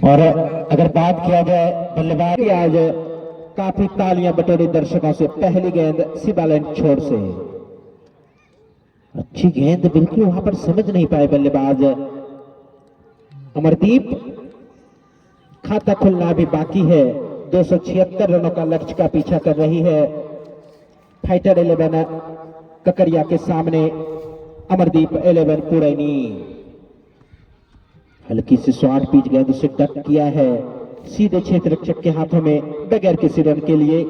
और अगर बात किया जाए बल्लेबाज की, आज काफी तालियां बटोरी दर्शकों से। पहली गेंद सिबालैंड छोर से, अच्छी गेंद, बिल्कुल वहां पर समझ नहीं पाए बल्लेबाज अमरदीप। खाता खुलना भी बाकी है। 276 रनों का लक्ष्य का पीछा कर रही है फाइटर 11 ककरिया के सामने अमरदीप 11 पुरैनी। हल्की सी शॉर्ट पिच गेंद उसे डक किया है सीधे क्षेत्र रक्षक के हाथों में बगैर किसी रन के लिए।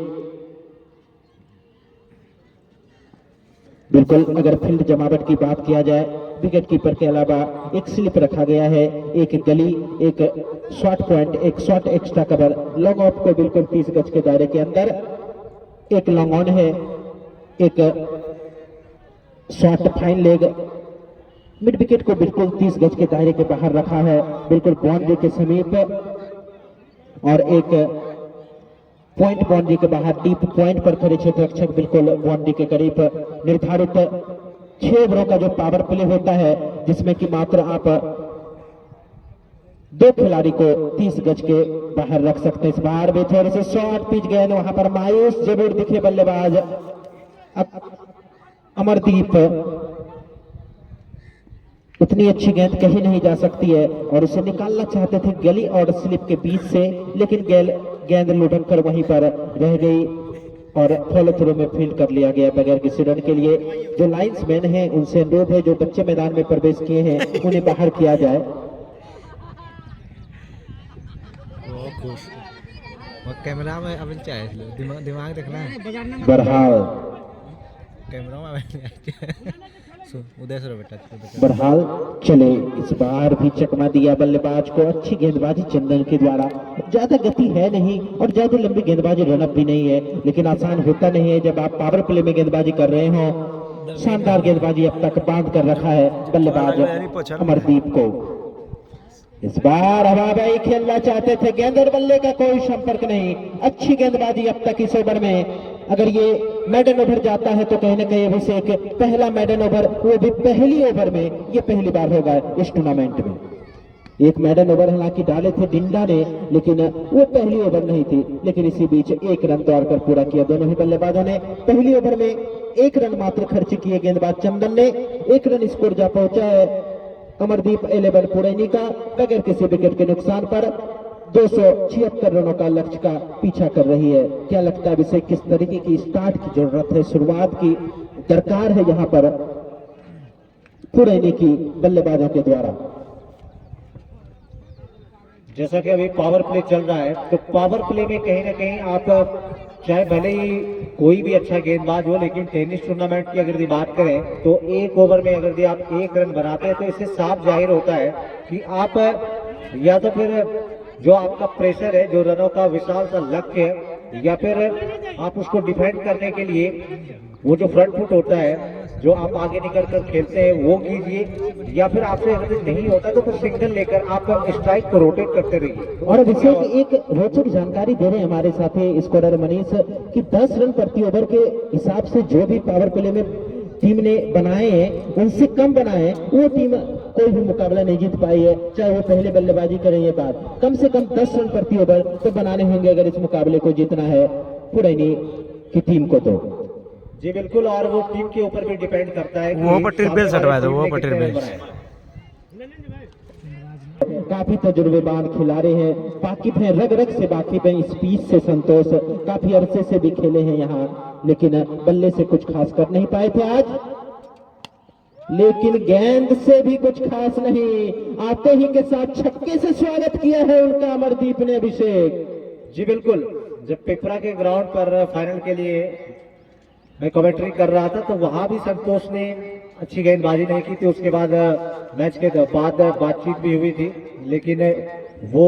बिल्कुल, अगर फील्ड जमावट की बात किया जाए, विकेट कीपर के अलावा एक स्लिप रखा गया है, एक गली, एक शॉर्ट पॉइंट, एक short extra cover, long off को बिल्कुल 30 गज के दायरे के अंदर, एक लॉन्ग ऑन है, एक short fine leg. Mid wicket को बिल्कुल 30 गज के दायरे के बाहर रखा है, बिल्कुल बाउंड्री के समीप, और एक पॉइंट बाउंड्री के बाहर डीप पॉइंट पर खड़े क्षेत्र रक्षक बिल्कुल बाउंड्री के करीब। निर्धारित 6 ओवरों का जो पावर प्ले होता है, जिसमें कि मात्र आप 2 खिलाड़ी को 30 गज के बाहर रख सकते हैं। इस बार भी थोड़े से शॉर्ट पिच गेंद, वहां पर मायूस जरूर दिखे बल्लेबाज अमरदीप। उतनी अच्छी गेंद कहीं नहीं जा सकती है, और उसे निकालना चाहते थे गली और स्लिप के बीच से, लेकिन गेंद लुढ़क कर वहीं पर रह गई और फॉलो थ्रू में फील्ड कर लिया गया बगैर किसी रन के लिए। जो लाइन्समैन हैं उनसे अनुरोध है, जो बच्चे मैदान में प्रवेश किए हैं उन्हें बाहर किया जाए। कैमरा में अब दिमाग देखना है। बरहाल कैमरा में बरहाल चले, इस बार भी चकमा दिया बल्लेबाज को। अच्छी गेंदबाजी चंदन के द्वारा, ज्यादा गति है नहीं और ज्यादा लंबी गेंदबाजी रनअप भी नहीं है, लेकिन आसान होता नहीं है जब आप पावर प्ले में गेंदबाजी कर रहे हो। शानदार गेंदबाजी अब तक बांध कर रखा है बल्लेबाज अमरदीप को। इस बार हवाबाई खेलना चाहते थे, गेंद और बल्ले का कोई संपर्क नहीं। अच्छी गेंदबाजी अब तक इस ओवर में। अगर ये मैडन ओवर जाता है तो कहीं ना कहीं अभिषेक पहला मैडन ओवर, वो भी पहली ओवर में, ये पहली बार होगा इस टूर्नामेंट में। एक मैडन ओवर हालांकि डाले थे डिंडा ने, लेकिन वो पहली ओवर नहीं थी, लेकिन इसी बीच 1 रन तोड़कर पूरा किया दोनों ही बल्लेबाजों ने। पहली ओवर में 1 रन मात्र खर्च किए गेंदबाज चंदन ने, 1 रन स्कोर जा पहुंचा है अमरदीप 11 पुरैनी का बगैर किसी विकेट के नुकसान पर। 276 रनों का लक्ष्य का पीछा कर रही है। क्या लगता है अभिषेक, किस तरीके की स्टार्ट की जरूरत है, शुरुआत की दरकार है यहाँ पर पुरैनी की बल्लेबाजों के द्वारा? जैसा कि अभी पावर प्ले चल रहा है, तो पावर प्ले में कहीं ना कहीं आप चाहे भले ही कोई भी अच्छा गेंदबाज हो, लेकिन टेनिस टूर्नामेंट की अगर बात करें तो 1 ओवर में अगर आप 1 रन बनाते हैं तो इससे साफ जाहिर होता है कि आप या तो फिर जो आपका प्रेशर है, जो रनों का विशाल सा लक्ष्य है, या फिर आप उसको डिफेंड करने के लिए वो जो फ्रंट फुट होता है जो आप आगे निकल कर खेलते हैं वो कीजिए, या फिर आपसे अगर नहीं होता तो फिर सिग्नल लेकर आप स्ट्राइक को रोटेट करते रहिए। और अभिषेक एक रोचक जानकारी दे रहे हैं हमारे साथी स्कोरर मनीष कि 10 रन प्रति ओवर के हिसाब से जो भी पावर प्ले में टीम ने बनाए हैं, उनसे कम बनाए, वो टीम कोई भी मुकाबला नहीं जीत पाई है, चाहे वो पहले बल्लेबाजी करें। ये बात कम से कम 10 रन प्रति ओवर तो बनाने होंगे अगर इस मुकाबले को जीतना है पुरैनी की टीम को तो। जी बिल्कुल, और वो टीम के ऊपर भी डिपेंड करता है। वो पट्टी बेल सटवा दो, वो पट्टी बेल। काफी तजुर्बेबान खिलाड़ी हैं, वाकिफ हैं, रग रग से वाकिफ हैं, स्पीड से संतोष काफी अरसे से भी खेले हैं यहाँ, लेकिन बल्ले से कुछ खास कर नहीं पाए थे आज। लेकिन गेंद से भी कुछ खास नहीं, आते ही के साथ छक्के से स्वागत किया है उनका अमरदीप ने अभिषेक। जी बिल्कुल, जब पिपरा के ग्राउंड पर फाइनल के लिए मैं कमेंट्री कर रहा था तो वहां भी संतोष ने अच्छी गेंदबाजी नहीं की थी। उसके बाद मैच के बाद बातचीत भी हुई थी, लेकिन वो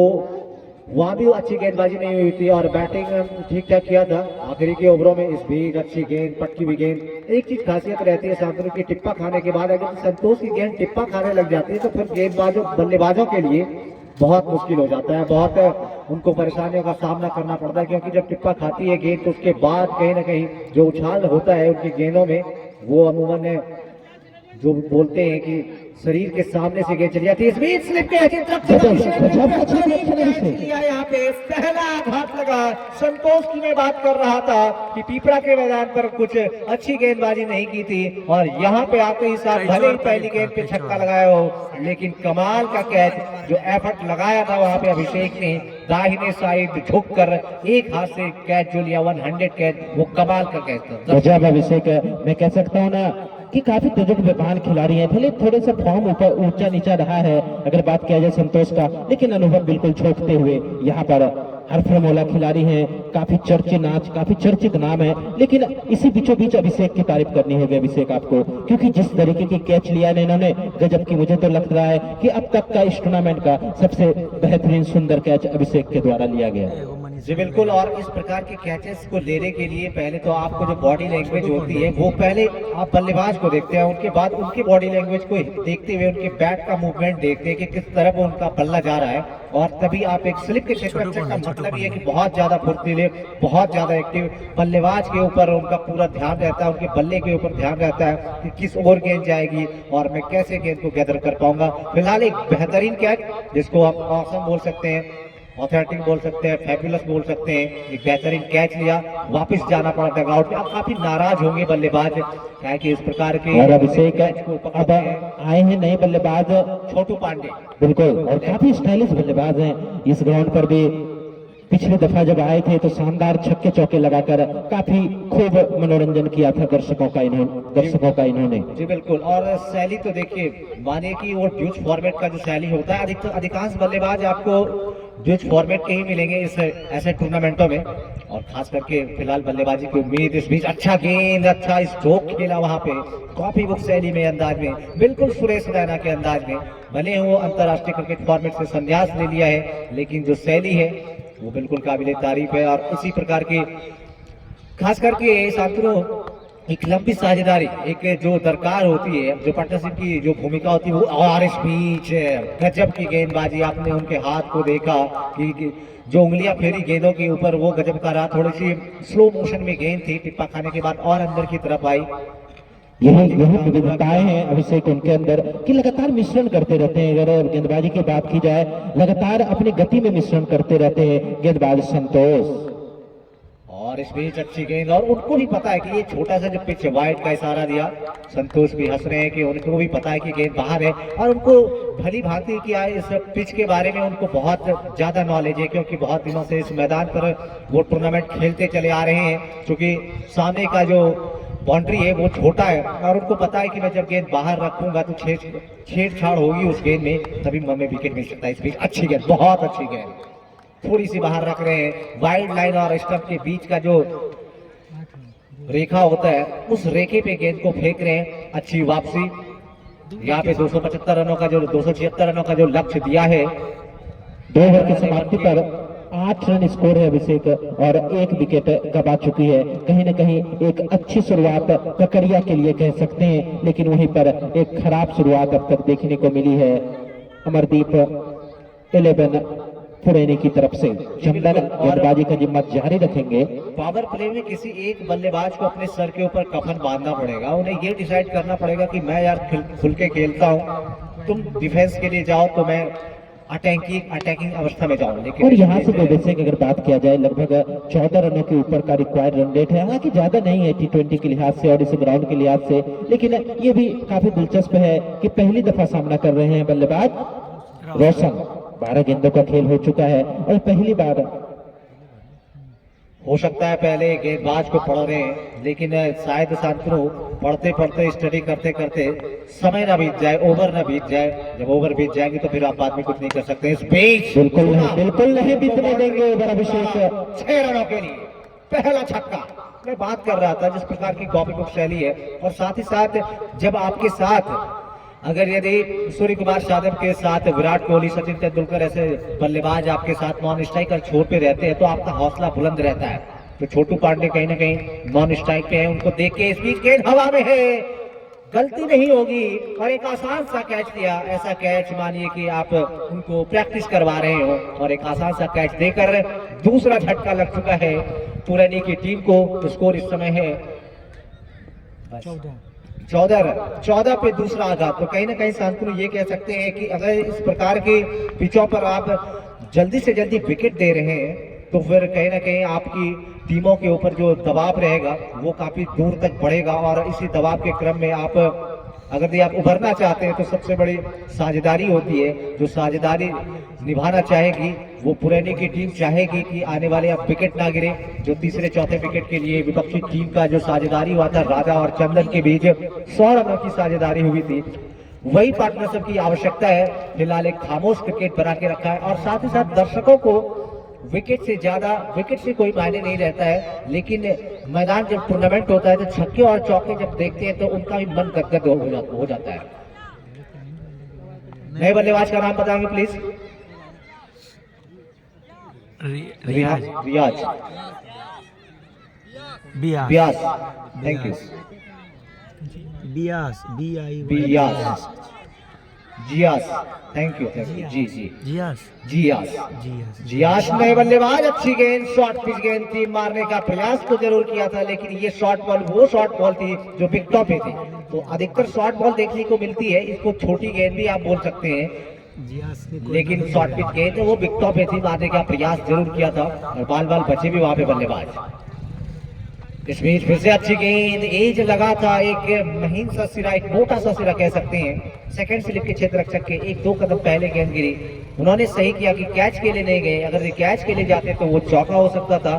वहां भी अच्छी गेंदबाजी नहीं हुई थी और बैटिंग ठीक ठाक किया था। आखिरी के ओवरों में इस बीच अच्छी गेंद, पटकी हुई गेंद। एक चीज खासियत रहती है शांतनु की, टिप्पा खाने के बाद अगर संतोष की गेंद टिप्पा खाने लग जाती है तो फिर गेंदबाजों बल्लेबाजों के लिए बहुत मुश्किल हो जाता है, बहुत उनको परेशानियों का सामना करना पड़ता है, क्योंकि जब टिप्पा खाती है गेंद तो उसके बाद कहीं ना कहीं जो उछाल होता है उनकी गेंदों में, वो अमूमन जो बोलते हैं कि शरीर के सामने से गेंद चली जाती है, इस बीच स्लिप के अच्छी तरफ से लिया यहाँ पे पहला आघात लगा। संतोष की मैं बात कर रहा था कि पीपरा के मैदान पर कुछ अच्छी गेंदबाजी नहीं की थी और यहाँ पे आते ही साथ भले ही पहली गेंद पे छक्का लगाया हो, लेकिन कमाल का कैच जो एफर्ट लगाया था वहाँ पे अभिषेक ने, दाहिने साइड झुक कर एक हाथ से कैच जो लिया 100 कैच, वो कमाल का कैच था। गजब अभिषेक, मैं कह सकता हूँ ना कि काफी तजुर्बेबान खिलाड़ी हैं, भले थोड़े सा फॉर्म ऊपर ऊंचा नीचा रहा है अगर बात किया जाए संतोष का, लेकिन अनुभव बिल्कुल छोड़ते हुए यहाँ पर हरफरमौला खिलाड़ी हैं, काफी चर्चित नाम है। लेकिन इसी बीचों बीच अभिषेक की तारीफ करनी होगी अभिषेक आपको, क्योंकि जिस तरीके की कैच लिया है इन्होंने गजब की, मुझे तो लग रहा है कि अब तक का इस टूर्नामेंट का सबसे बेहतरीन सुंदर कैच अभिषेक के द्वारा लिया गया। जी बिल्कुल, और इस प्रकार के कैचेस को लेने के लिए पहले तो आपको जो बॉडी लैंग्वेज होती है वो पहले आप बल्लेबाज को देखते हैं, उनके बाद उनकी बॉडी लैंग्वेज को देखते हुए उनके बैट का मूवमेंट देखते हैं कि किस तरफ उनका बल्ला जा रहा है, और तभी आप एक स्लिप के चक्कर का मतलब ये कि बहुत ज्यादा फुर्तीले, बहुत ज्यादा एक्टिव बल्लेबाज के ऊपर उनका पूरा ध्यान रहता है, उनके बल्ले के ऊपर ध्यान रहता है कि किस ओर गेंद जाएगी और मैं कैसे गेंद को गैदर कर पाऊंगा। फिलहाल एक बेहतरीन कैच जिसको आप ऑसम बोल सकते हैं, ऑथेंटिक बोल सकते हैं, फैबुलस बोल सकते हैं, एक बेहतरीन कैच लिया, वापस जाना पड़ा डगआउट में। अब काफी नाराज होंगे बल्लेबाज क्या कि इस प्रकार के और अभिषेक अब आए हैं नए बल्लेबाज छोटू पांडे, बिल्कुल, और काफी स्टाइलिश बल्लेबाज हैं। इस ग्राउंड पर भी पिछली दफा जब आए थे तो शानदार छक्के चौके लगाकर काफी खूब मनोरंजन किया था दर्शकों का इन्होंने। जी बिल्कुल, और शैली तो देखिए, माने कि वो ड्यूज फॉर्मेट का जो शैली होता है, अधिकांश बल्लेबाज आपको ड्यूज फॉर्मेट के ही मिलेंगे इस ऐसे टूर्नामेंटों में, और खास करके फिलहाल बल्लेबाजी की उम्मीद इस बीच अच्छा गेंद, अच्छा स्ट्रोक खेला वहां पे कॉपी बुक शैली में, अंदाज में, बिल्कुल सुरेश रैना के अंदाज में। भले वो अंतरराष्ट्रीय क्रिकेट फॉर्मेट से संन्यास ले लिया है, लेकिन जो शैली है वो बिल्कुल काबिले तारीफ है। और इसी प्रकार की खास करके शांतनु एक लंबी साझेदारी एक जो दरकार होती है, जो पार्टनरशिप की जो भूमिका होती है वो, और इस बीच गजब की गेंदबाजी, आपने उनके हाथ को देखा कि जो उंगलियां फेरी गेंदों के ऊपर वो गजब का रहा, थोड़ी सी स्लो मोशन में गेंद थी, टिप्पा खाने के बाद और अंदर की तरफ आई। यही विविधताएं हैं अभिषेक उनके अंदर कि लगातार मिश्रण करते रहते हैं। अगर गेंदबाजी की बात की जाए, लगातार अपनी गति में मिश्रण करते रहते हैं गेंदबाज संतोष। और इस बीच अच्छी गेंद, और उनको भी पता है कि ये छोटा सा जो पिच है, वाइड का इशारा दिया, संतोष भी हंस रहे हैं कि उनको भी पता है कि गेंद बाहर है, और उनको भली भांति किया इस पिच के बारे में उनको बहुत ज्यादा नॉलेज है, क्योंकि बहुत दिनों से इस मैदान पर वो टूर्नामेंट खेलते चले आ रहे हैं। क्योंकि सामने का जो बाउंड्री है वो छोटा है, और उनको पता है कि मैं जब गेंद बाहर रखूंगा तो छेड़छाड़ होगी उस गेंद में, तभी हमें विकेट मिल सकता है। इस बीच अच्छी गेंद, बहुत अच्छी गेंद, थोड़ी सी बाहर रख रहे हैं, वाइड लाइन और स्टंप के बीच का जो रेखा होता है उस रेखे पे गेंद को फेंक रहे हैं। अच्छी वापसी, यहाँ पे 275 रनों का जो 276 रनों का जो लक्ष्य दिया है, 2 ओवर की समाप्ति पर 8 रन स्कोर है अभिषेक, और 1 विकेट गवा चुकी है। कहीं न कहीं एक अच्छी शुरुआत ककरिया के लिए कह सकते हैं, लेकिन वहीं पर एक खराब शुरुआत अब तक देखने को मिली है अमरदीप 11 पुरैनी की तरफ से। चंदन गेंदबाजी का जिम्मा जारी रखेंगे। पावर प्ले में किसी एक बल्लेबाज को अपने सर के ऊपर कफन बांधना पड़ेगा, उन्हें ये डिसाइड करना पड़ेगा कि मैं यार खुल के खेलता हूँ, तुम डिफेंस के लिए जाओ तो मैं अटैकिंग अवस्था में जाऊं। लेकिन और यहाँ से बेसिक अगर बात किया जाए, लगभग 14 रनों के ऊपर का रिक्वायर्ड रन रेट है, हालांकि ज्यादा नहीं है T20 के लिहाज से और इस ग्राउंड के लिहाज से, लेकिन ये भी काफी दिलचस्प है कि पहली दफा सामना कर रहे हैं बल्लेबाज रोशन। 12 गेंदों का खेल हो चुका है और पहली बार हो सकता है पहले गेंदबाज को पढ़ रहे हैं, लेकिन शायद शांतनु पढ़ते पढ़ते स्टडी करते करते समय ना बीत जाए, ओवर ना बीत जाए। जब ओवर बीत जाएंगे तो फिर आप बाद में कुछ नहीं कर सकते। इस बीच बिल्कुल नहीं बीतने देंगे ओवर अभिषेक। 6 रनों के लिए पहला छक्का। मैं बात कर रहा था जिस प्रकार की कॉपी बुक शैली है, और साथ ही साथ जब आपके साथ अगर यदि सूर्य कुमार यादव के साथ विराट कोहली, सचिन तेंदुलकर ऐसे बल्लेबाज आपके साथ नॉन स्ट्राइकर छोर पे रहते हैं तो आपका हौसला बुलंद रहता है। तो छोटू पांडे कहीं ना कहीं नॉन स्ट्राइक पे है, उनको देख के इस बीच गेंद हवा में है, गलती नहीं होगी, और एक आसान सा कैच लिया। ऐसा कैच मानिए कि आप उनको प्रैक्टिस करवा रहे हो, और एक आसान सा कैच देकर दूसरा झटका लग चुका है पुरानी की टीम को। स्कोर इस समय है 14 रन, 14 पे दूसरा आघात। तो कहीं ना कहीं शांतनु ये कह सकते हैं कि अगर इस प्रकार के पिचों पर आप जल्दी से जल्दी विकेट दे रहे हैं तो फिर कहीं ना कहीं आपकी टीमों के ऊपर जो दबाव रहेगा वो काफी दूर तक बढ़ेगा, और इसी दबाव के क्रम में आप अगर आप उभरना चाहते हैं तो सबसे बड़ी साझेदारी होती है, जो साझेदारी निभाना चाहेगी वो पुरानी की टीम चाहेगी कि आने वाले अब विकेट ना गिरे। जो तीसरे चौथे विकेट के लिए विपक्षी टीम का जो साझेदारी हुआ था राजा और चंदन के बीच 100 रनों की साझेदारी हुई थी, वही पार्टनरशिप की आवश्यकता है। फिलहाल एक खामोश क्रिकेट बना के रखा है, और साथ ही साथ दर्शकों को विकेट से ज्यादा, विकेट से कोई मायने नहीं रहता है, लेकिन मैदान जब टूर्नामेंट होता है तो छक्के और चौके जब देखते हैं तो उनका भी मन गदगद हो जाता है। नए बल्लेबाज का नाम बताएंगे प्लीज। रियाज रियाज बियास व्यास, थैंक यू। बियास बियास, जियास, थैंक यू जी जी जियास जियास जियास जियास नए बल्लेबाज। अच्छी गेंद, शॉर्ट पिच गेंद थी, मारने का प्रयास तो जरूर किया था, लेकिन ये शॉर्ट बॉल वो शॉर्ट बॉल थी जो विकेटों पे थी। तो अधिकतर शॉर्ट बॉल देखने को मिलती है, इसको छोटी गेंद भी आप बोल सकते हैं, जियास ने लेकिन शॉर्ट पिच गेंद वो विकेटों पे थी, मारने का प्रयास जरूर किया था, और बाल बाल बचे भी वहां पे बल्लेबाज। इस बीच फिर से अच्छी गेंद, एज लगा था, एक महीन सा सिरा, एक मोटा सा सिरा कह सकते हैं, सेकंड स्लिप के क्षेत्र रक्षक के 1-2 कदम पहले गेंद गिरी। उन्होंने सही किया कि कैच के लिए नहीं गए, अगर ये कैच के लिए जाते तो वो चौका हो सकता था।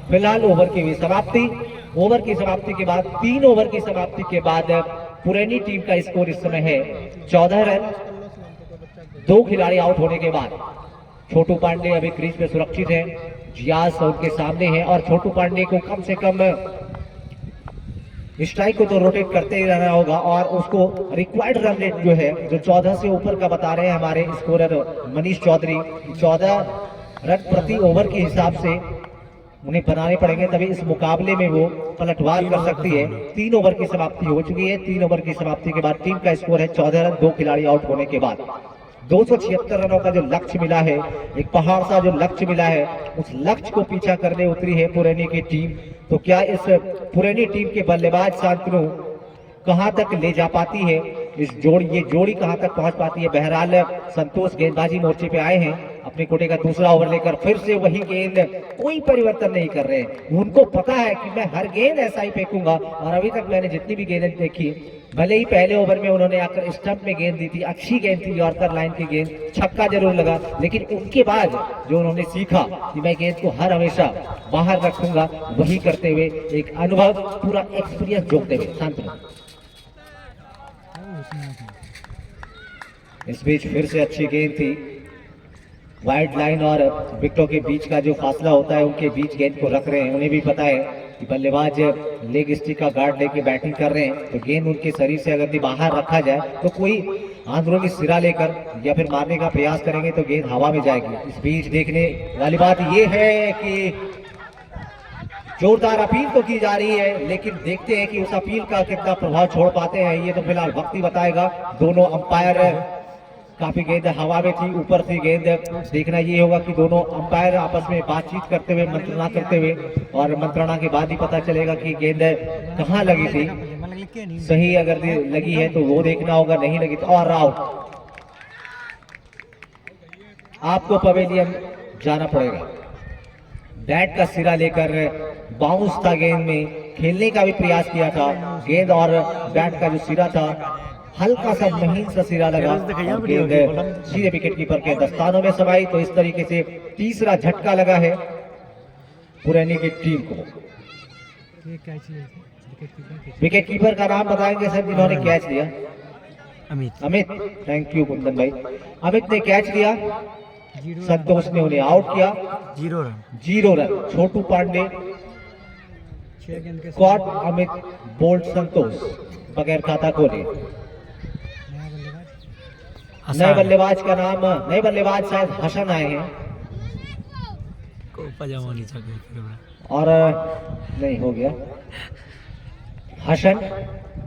फिलहाल ओवर की भी समाप्ति, ओवर की समाप्ति के बाद 3 ओवर की समाप्ति के बाद पुरानी टीम का स्कोर इस समय है 14 रन, 2 खिलाड़ी आउट होने के बाद। छोटू पांडे अभी क्रीज पे सुरक्षित है, जियास उनके सामने है, और छोटू पांडे को कम से कम स्ट्राइक को तो रोटेट करते ही रहना होगा, और उसको रिक्वायर्ड रन रेट जो है, जो 14 से ऊपर का बता रहे हैं हमारे स्कोरर मनीष चौधरी, 14 रन प्रति ओवर के हिसाब से उन्हें बनाने पड़ेंगे, तभी इस मुकाबले में वो पलटवार कर सकती है। 3 ओवर की समाप्ति हो चुकी है, 3 ओवर की समाप्ति के बाद टीम का स्कोर है 14 रन, 2 खिलाड़ी आउट होने के बाद। 276 रनों का जो लक्ष्य मिला है, एक पहाड़ सा जो लक्ष्य मिला है, उस लक्ष्य को पीछा करने उतरी है पुरानी की टीम। तो क्या इस पुरानी टीम के बल्लेबाज शांतनु कहां तक ले जा पाती है, ये जोड़ी कहां तक पहुंच पाती है। बहरहाल संतोष गेंदबाजी मोर्चे पे आए हैं, अपने कोटे का दूसरा ओवर लेकर फिर से वही गेंद, कोई परिवर्तन नहीं कर रहे हैं। उनको पता है कि मैं हर गेंद ऐसा ही फेंकूंगा, और अभी तक मैंने जितनी भी गेंदें देखी, भले ही पहले ओवर में उन्होंने आकर स्टंप में गेंद दी थी, अच्छी गेंद थी, यॉर्कर लाइन की गेंद, छक्का जरूर लगा, लेकिन उनके बाद जो उन्होंने सीखा कि मैं गेंद को हर हमेशा बाहर रखूंगा, वही करते हुए एक अनुभव, पूरा एक्सपीरियंस जोड़ते हुए शांतनु। इस बीच फिर से अच्छी गेंद थी, वाइड लाइन और विकेटों के बीच का जो फासला होता है, उनके बीच गेंद को रख रहे हैं। उन्हें भी पता है कि बल्लेबाज लेग स्टिक का गार्ड लेके बैटिंग कर रहे हैं, तो गेंद उनके शरीर से अगर बाहर रखा जाए तो कोई अंदरूनी सिरा लेकर या फिर मारने का प्रयास करेंगे तो गेंद हवा में जाएगी। इस बीच देखने वाली बात यह है कि जोरदार अपील तो की जा रही है, लेकिन देखते हैं कि उस अपील का कितना प्रभाव छोड़ पाते हैं, ये तो फिलहाल वक्त ही बताएगा। दोनों अंपायर, काफी गेंद हवा में थी, ऊपर थी गेंद, देखना ये होगा कि दोनों अंपायर आपस में बातचीत करते हुए, मंत्रणा करते हुए, और मंत्रणा के बाद ही पता चलेगा कि गेंद कहाँ लगी थी। सही अगर लगी है तो वो देखना होगा, नहीं लगी तो और आउट। आपको पवेलियन जाना पड़ेगा। बैट का सिरा लेकर बाउंस था, गेंद में खेलने का भी प्रयास किया था, गेंद और बैट का जो सिरा था हल्का सा महीन सा सिरा लगा, और गेंद सीधे विकेट कीपर के दस्तानों में समाई। तो इस तरीके से तीसरा झटका लगा है पुरानी की टीम को। विकेट कीपर का नाम बताएंगे सर जिन्होंने कैच लिया? अमित, थैंक यू कुंदन भाई। अमित ने कैच लिया, संतोष ने उन्हें आउट किया। 0 रन। छोटू पांडे कॉट, अमित बोल्ट, संतोष बगैर खाता खोले। नए बल्लेबाज का नाम, नए बल्लेबाज शायद हसन आए हैं, और नहीं हो गया हसन।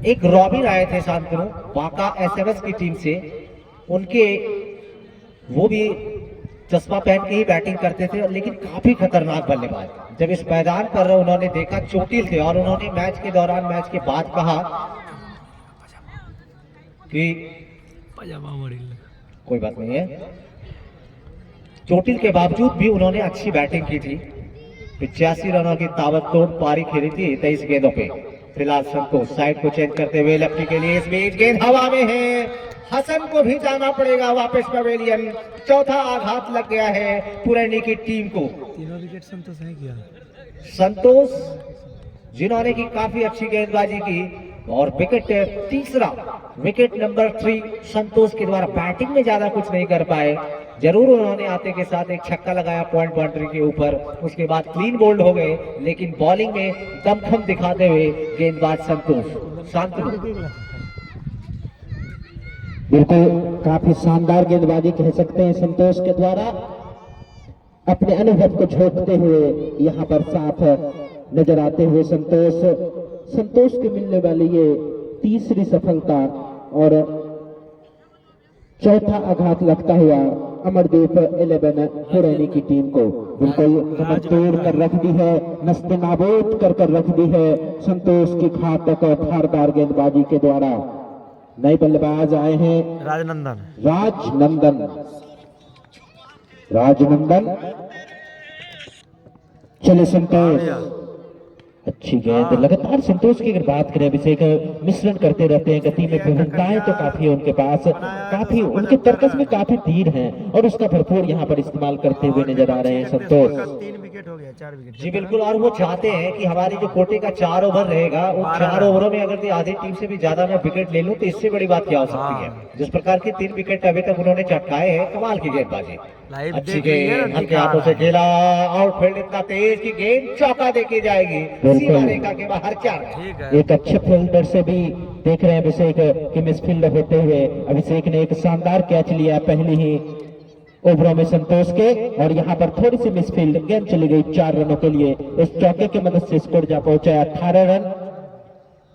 एक रॉबिन आए थे शांतनु, बांका एसएमएस की टीम से, उनके वो भी चश्मा पहन के ही बैटिंग करते थे, लेकिन काफी खतरनाक बल्लेबाज। जब इस मैदान पर उन्होंने देखा, चोटिल थे, और उन्होंने मैच के दौरान, मैच के बाद कहा कि पजामा मरिल कोई बात नहीं है, चोटिल के बावजूद भी उन्होंने अच्छी बैटिंग की थी। 85 रनों की ताबड़तोड़ पारी खेली थी 23 गेंदों पे। फिलहाल संतोष साइड को चेंज करते हुए लेफ्टी के लिए, इस बीच गेंद हवा में है, हसन को भी जाना पड़ेगा वापस पवेलियन। चौथा आघात लग गया है पुरैनी की टीम को। तीनों विकेट संतोष ने किया। संतोष जिन्होंने की काफी अच्छी गेंदबाजी की और विकेट तीसरा, विकेट नंबर 3 संतोष के द्वारा। बैटिंग में ज्यादा कुछ नहीं कर पाए, जरूर उन्होंने आते के साथ एक छक्का लगाया पॉइंट बाउंड्री के ऊपर, उसके बाद क्लीन बोल्ड हो गए, लेकिन बॉलिंग में दमखम दिखाते हुए गेंदबाज संतोष। शांतनु बिल्कुल काफी शानदार गेंदबाजी कह सकते हैं संतोष के द्वारा। अपने अनुभव को झोंकते हुए यहाँ पर साफ नजर आते हुए संतोष के मिलने वाली ये तीसरी सफलता और चौथा आघात लगता हुआ अमरदीप 11 पुरैनी की टीम को बिल्कुल कमर तोड़ कर रख दी है, नस्ते नाबूद कर रख दी है संतोष की घातक और धारदार गेंदबाजी के द्वारा। नए बल्लेबाज आए हैं राजनंदन। चले संतोष, अच्छी गेंद। लगातार संतोष की अगर बात करें, अभिषेक मिश्रण करते रहते हैं, गति में विभिन्नताएं तो काफी है उनके पास, काफी उनके तर्कस में काफी तीर हैं और उसका भरपूर यहाँ पर इस्तेमाल करते हुए नजर आ रहे हैं संतोष। 3 विकेट हो गया, 4 विकेट। जी बिल्कुल, और वो चाहते हैं कि हमारी जो कोटे का 4 ओवर रहेगा, उन 4 ओवरों में अगर आधी टीम से भी ज्यादा मैं विकेट ले लूं तो इससे बड़ी बात क्या हो सकती है। जिस प्रकार के 3 विकेट अभी तक उन्होंने चटकाए हैं, कमाल की गेंदबाजी। अच्छी गेंद हल्के हाथों से खेला, आउटफील्ड इतना तेज की गेंद चौका देके जाएगी सीमा रेखा के बाहर। 4 एक अच्छे फील्डर से भी देख रहे हैं अभिषेक कि मिसफील्ड होते हुए अभिषेक ने एक शानदार कैच लिया पहली ही ओवरों में संतोष के, और यहाँ पर थोड़ी सी मिसफील्ड, गेंद चली गई 4 रनों के लिए। इस चौके की मदद से स्कोर जा पहुंचा 18 रन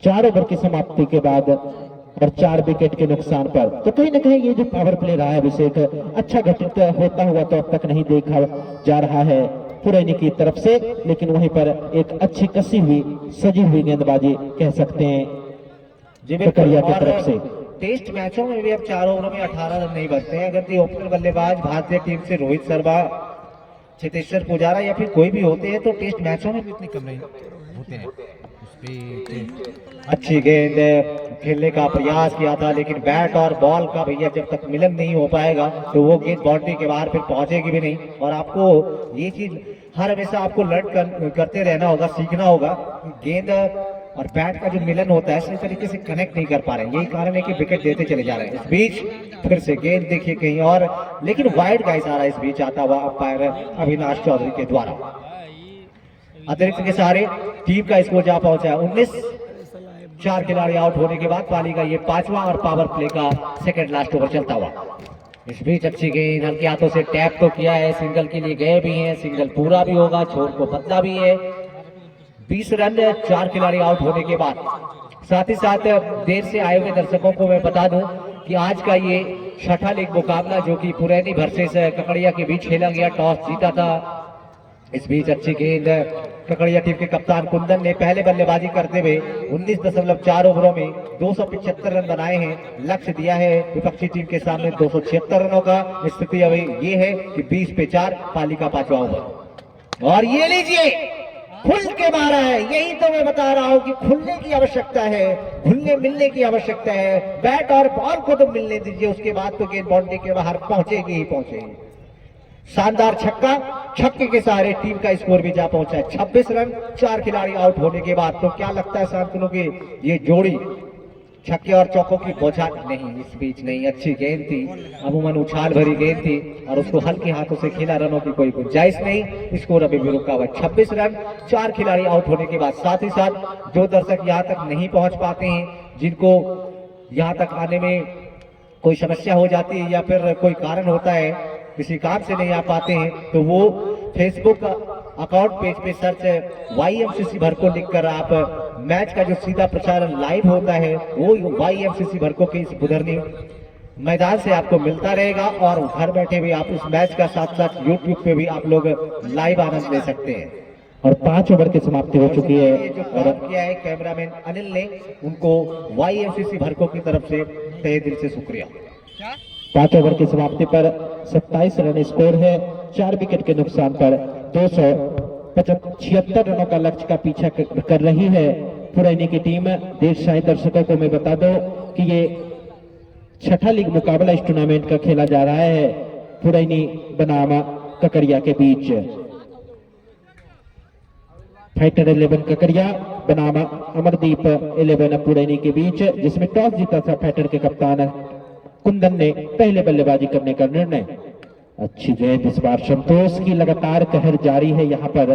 4 ओवर की समाप्ति के बाद और 4 विकेट के नुकसान पर। तो कहीं ना कहीं ये जो पावर प्ले रहा है अभिषेक, अच्छा घटित होता हुआ तो अब तक नहीं देखा जा रहा है पुरैनी की तरफ से, लेकिन वहीं पर एक अच्छी कसी हुई सजी हुई गेंदबाजी कह सकते हैं ककड़िया की तरफ से। टेस्ट मैचों में भी अब 4 ओवरों में 18 रन नहीं बनते हैं। अगर ओपनर बल्लेबाज भारतीय टीम से रोहित शर्मा, चेतेश्वर पुजारा या फिर कोई भी होते हैं तो टेस्ट मैचों में भी इतने कम नहीं होते हैं। अच्छी गेंद खेलने का प्रयास किया था, लेकिन बैट और बॉल का भैया जब तक मिलन नहीं हो पाएगा तो वो गेंद बाउंड्री के बाहर फिर पहुंचेगी भी नहीं। और आपको ये चीज हर हमेशा आपको लर्न करते रहना होगा, सीखना होगा। गेंद और बैट का जो मिलन होता है सही तरीके से कनेक्ट नहीं कर पा रहे हैं, यही कारण है कि विकेट देते चले जा रहे हैं। इस बीच फिर से गेंद देखिए कहीं और, लेकिन वाइड का इशारा इस बीच आता हुआ अंपायर अविनाश चौधरी के द्वारा। अतिरिक्त के सहारे टीम का स्कोर जा पहुंचा है 19। 4 खिलाड़ी आउट होने के बाद पाली का ये 5वां और पावर प्ले का सेकंड लास्ट ओवर चलता हुआ। इस बीच अच्छी गेंद हल्के हाथों से टैप तो किया है, सिंगल के लिए गए भी हैं, सिंगल पूरा भी होगा, छोर को बदला भी है। 20 रन 4 खिलाड़ी आउट होने के बाद। साथ ही साथ देर से आए हुए दर्शकों को मैं बता दूं कि आज का ये छठा लीग मुकाबला जो कि पुरैनी वर्सेस ककड़िया के बीच खेला गया, टॉस जीता था। इस बीच अच्छी गेंद ककड़िया टीम के कप्तान कुंदन ने पहले बल्लेबाजी करते हुए 19.4 ओवरों में 275 रन बनाए हैं। लक्ष्य दिया है विपक्षी टीम के सामने 276 रनों का। स्थिति अभी ये है कि 20 पे 4 पाली का 5वां ओवर। और ये लीजिए खुल के मारा है, यही तो मैं बता रहा हूं कि खुलने की आवश्यकता है, खुलने मिलने की आवश्यकता है। बैट और बॉल को तो मिलने दीजिए, उसके बाद तो गेंद बाउंड्री के बाहर पहुंचेगी ही पहुंचेगी। शानदार छक्का, छक्के के सहारे टीम का स्कोर भी जा पहुंचा है 26 रन 4 खिलाड़ी आउट होने के बाद। तो क्या लगता है शांतनु की ये जोड़ी छक्के और चौकों की बौछार नहीं, इस बीच नहीं। अच्छी गेंद थी, अमूमन उछाल भरी गेंद थी और उसको हल्के हाथों से खेला, रनों की कोई गुंजाइश नहीं। स्कोर अभी भी रुका हुआ 26 रन 4 खिलाड़ी आउट होने के बाद। साथ ही साथ जो दर्शक यहाँ तक नहीं पहुंच पाते हैं, जिनको यहाँ तक आने में कोई समस्या हो जाती है या फिर कोई कारण होता है, किसी काम से नहीं आ पाते हैं, तो वो फेसबुक अकाउंट पेज पे सर्च YMCC भरको लिखकर आप मैच का जो सीधा प्रसारण लाइव होता है वो YMCC भरको के इस बुधरनी मैदान से आपको मिलता रहेगा। और घर बैठे भी आप उस मैच का साथ साथ YouTube पे भी आप लोग लाइव आनंद ले सकते हैं। और 5 ओवर की समाप्ति हो चुकी है। जो काम किया है कैमरामैन अनिल ने, उनको YMCC भरको की तरफ से तहे दिल से शुक्रिया। 5 ओवर की समाप्ति पर 27 रन स्कोर है। 4 विकेट के नुकसान पर 276 रनों का लक्ष्य का पीछा कर रही है पुरैनी की टीम। देशशाही दर्शकों को मैं बता दूं कि ये छठा लीग मुकाबला इस टूर्नामेंट का खेला जा रहा है पुरैनी बनाम ककरिया के बीच। फाइटर 11 ककरिया बनाम अमरदीप 11 पुरैनी के बीच, जिसमें टॉस जीता था फाइटर के कप्तान कुंदन ने पहले बल्लेबाजी करने का निर्णय। अच्छी गेंद इस बार संतोष की लगातार कहर जारी है। यहाँ पर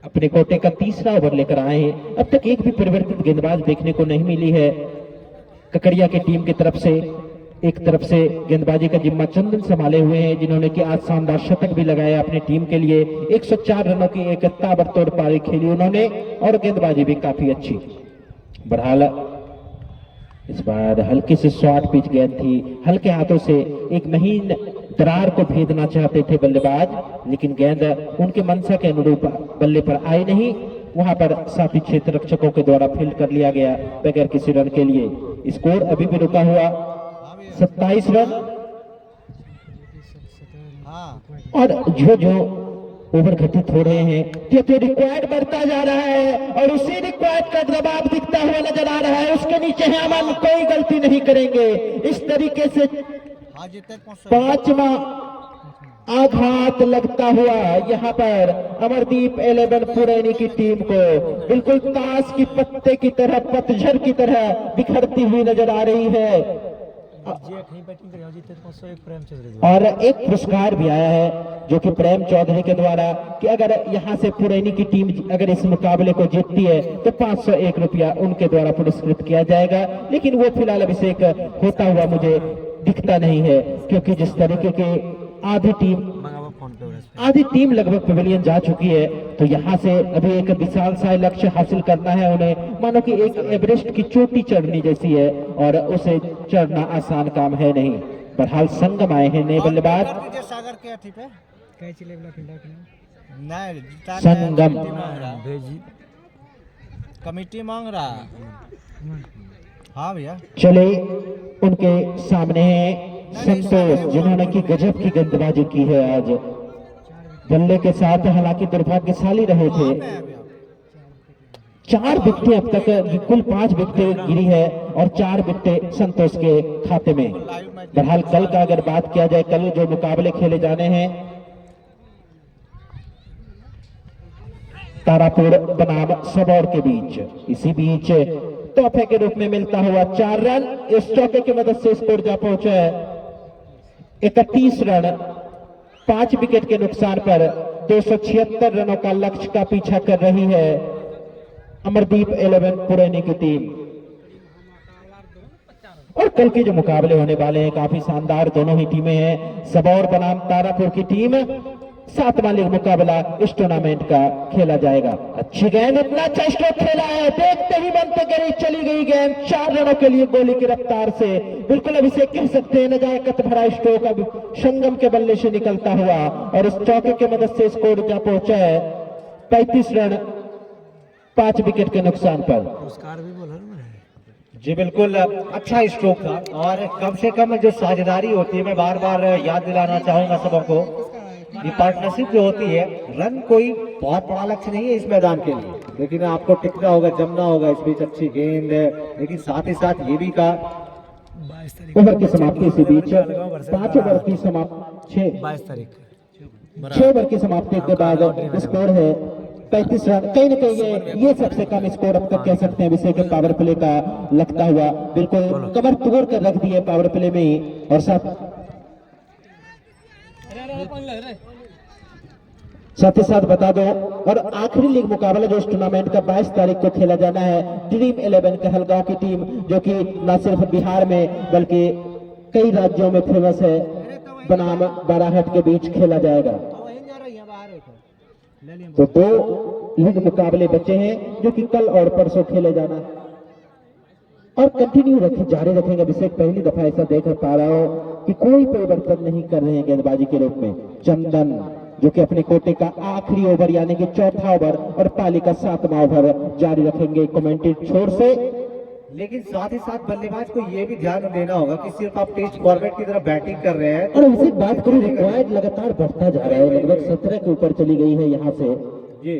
अपने कोटे का तीसरा ओवर लेकर आए हैं। अब तक एक भी परिवर्तित गेंदबाज देखने को नहीं मिली है ककरिया की टीम की तरफ से। एक तरफ से गेंदबाजी का जिम्मा चंदन संभाले हुए हैं, जिन्होंने कि आज शानदार शतक भी लगाया अपनी टीम के लिए। 104 रनों की एक ताबड़तोड़ पारी खेली उन्होंने और गेंदबाजी भी काफी अच्छी। बहरहाल इस बार हल्की से शॉर्ट पिच गेंद थी, हल्के हाथों से एक महीन दरार को भेदना चाहते थे बल्लेबाज, लेकिन गेंद उनके मंशा के अनुरूप बल्ले पर आई नहीं। वहां पर साथी क्षेत्र रक्षकों के द्वारा फील्ड कर लिया गया बगैर किसी रन के लिए। स्कोर अभी भी रुका हुआ 27 रन। और जो ओवर घटित हो रहे हैं तो रिक्वायर्ड बढ़ता जा रहा है और उसी रिक्वायर्ड का दबाव दिखता हुआ नजर आ रहा है। उसके नीचे है अमन, कोई गलती नहीं करेंगे। इस तरीके से 5वां आघात लगता हुआ यहाँ पर अमरदीप 11 पुरैनी की टीम को बिल्कुल ताश की पत्ते की तरह, पतझड़ की तरह बिखरती हुई नजर आ रही है। और एक पुरस्कार भी आया है जो कि प्रेम चौधरी के द्वारा कि अगर यहाँ से पुरैनी की टीम अगर इस मुकाबले को जीतती है तो 501 रुपया उनके द्वारा पुरस्कृत किया जाएगा। लेकिन वो फिलहाल अभिषेक होता हुआ मुझे दिखता नहीं है, क्योंकि जिस तरीके के आधी टीम लगभग पवेलियन जा चुकी है, तो यहाँ से अभी एक विशाल सा लक्ष्य हासिल करना है उन्हें। मानो कि एक एवरेस्ट की चोटी चढ़नी जैसी है और उसे चढ़ना आसान काम है नहीं। बहरहाल संगम आए हैं नए बल्लेबाज संगम कमेटी मांग रहा। हाँ भैया चले उनके सामने है संतोष, जिन्होंने की गजब की गेंदबाजी की है आज बल्ले के साथ। हालांकि दुर्भाग्यशाली रहे थे। 4 विकेटें अब तक, कुल 5 विकेटें गिरी है और 4 विकेटें संतोष के खाते में। बहरहाल कल का अगर बात किया जाए, कल जो मुकाबले खेले जाने हैं तारापुर बनाम सबौर के बीच, इसी बीच तोहफे के रूप में मिलता हुआ 4 रन। इस चौके की मदद से स्कोर जा पहुंचा है 31 रन। 5 विकेट के नुकसान पर 276 रनों का लक्ष्य का पीछा कर रही है अमरदीप 11 पुरैनी की टीम। और कल के जो मुकाबले होने वाले हैं काफी शानदार दोनों ही टीमें हैं। सबौर बनाम तारापुर की टीम 7वां लीग मुकाबला इस टूर्नामेंट का खेला जाएगा। अच्छी गेंद, इतना अच्छा स्ट्रोक खेला है, देखते ही बनते गई चली गई गेंद 4 रनों के लिए गोली की रफ्तार से। बिल्कुल अभिषेक कह सकते हैं नजाकत भरा स्ट्रोक अब संगम के बल्ले से निकलता हुआ और इस चौके की मदद से स्कोर जा पहुंचा है 35 रन 5 विकेट के नुकसान पर। जी बिल्कुल अच्छा स्ट्रोक था और कम से कम जो साझेदारी होती है, मैं बार बार याद दिलाना चाहूंगा सबों को, ये पार्टनरशिप जो होती है, रन कोई बहुत बड़ा लक्ष्य नहीं है इस मैदान के लिए, लेकिन आपको टिकना होगा, जमना होगा इस बीच अच्छी गेंद, लेकिन साथ ही साथ ये भी का ओवर की समाप्ति इसी बीच 5 ओवर की समाप्ति 6 ओवर की समाप्ति के बाद स्कोर है 35 रन। कहीं ना कहीं ये सबसे कम स्कोर अब तक कह सकते हैं अभिषेक के पावर प्ले का लगता हुआ। बिल्कुल कमर तोड़ कर रख दिए पावर प्ले में ही। और साथ ही साथ बता दो, और आखिरी लीग मुकाबला जो इस टूर्नामेंट का 22 तारीख को खेला जाना है, ड्रीम 11 कहलगांव की टीम, जो कि न सिर्फ बिहार में बल्कि कई राज्यों में फेमस है, बनाम बाराहट के बीच खेला जाएगा। तो 2 लीग मुकाबले बचे हैं जो कि कल और परसों खेले जाना है और कंटिन्यू जारी रखेंगे। अभिषेक पहली दफा ऐसा देख पा रहा हो कि कोई परिवर्तन नहीं कर रहे हैं गेंदबाजी के रूप में। चंदन जो कि अपने कोटे का आखिरी ओवर यानी कि चौथा ओवर और पाली का 7वां ओवर जारी रखेंगे कमेंट्री छोर से। लेकिन साथ ही साथ बल्लेबाज को ये भी ध्यान देना होगा कि सिर्फ आप टेस्ट फॉर्मेट की तरफ बैटिंग कर रहे हैं और उसी बात करूं, रिक्वायर्ड लगातार बढ़ता जा रहा है, लगभग 17 के ऊपर चली गई है यहाँ से। जी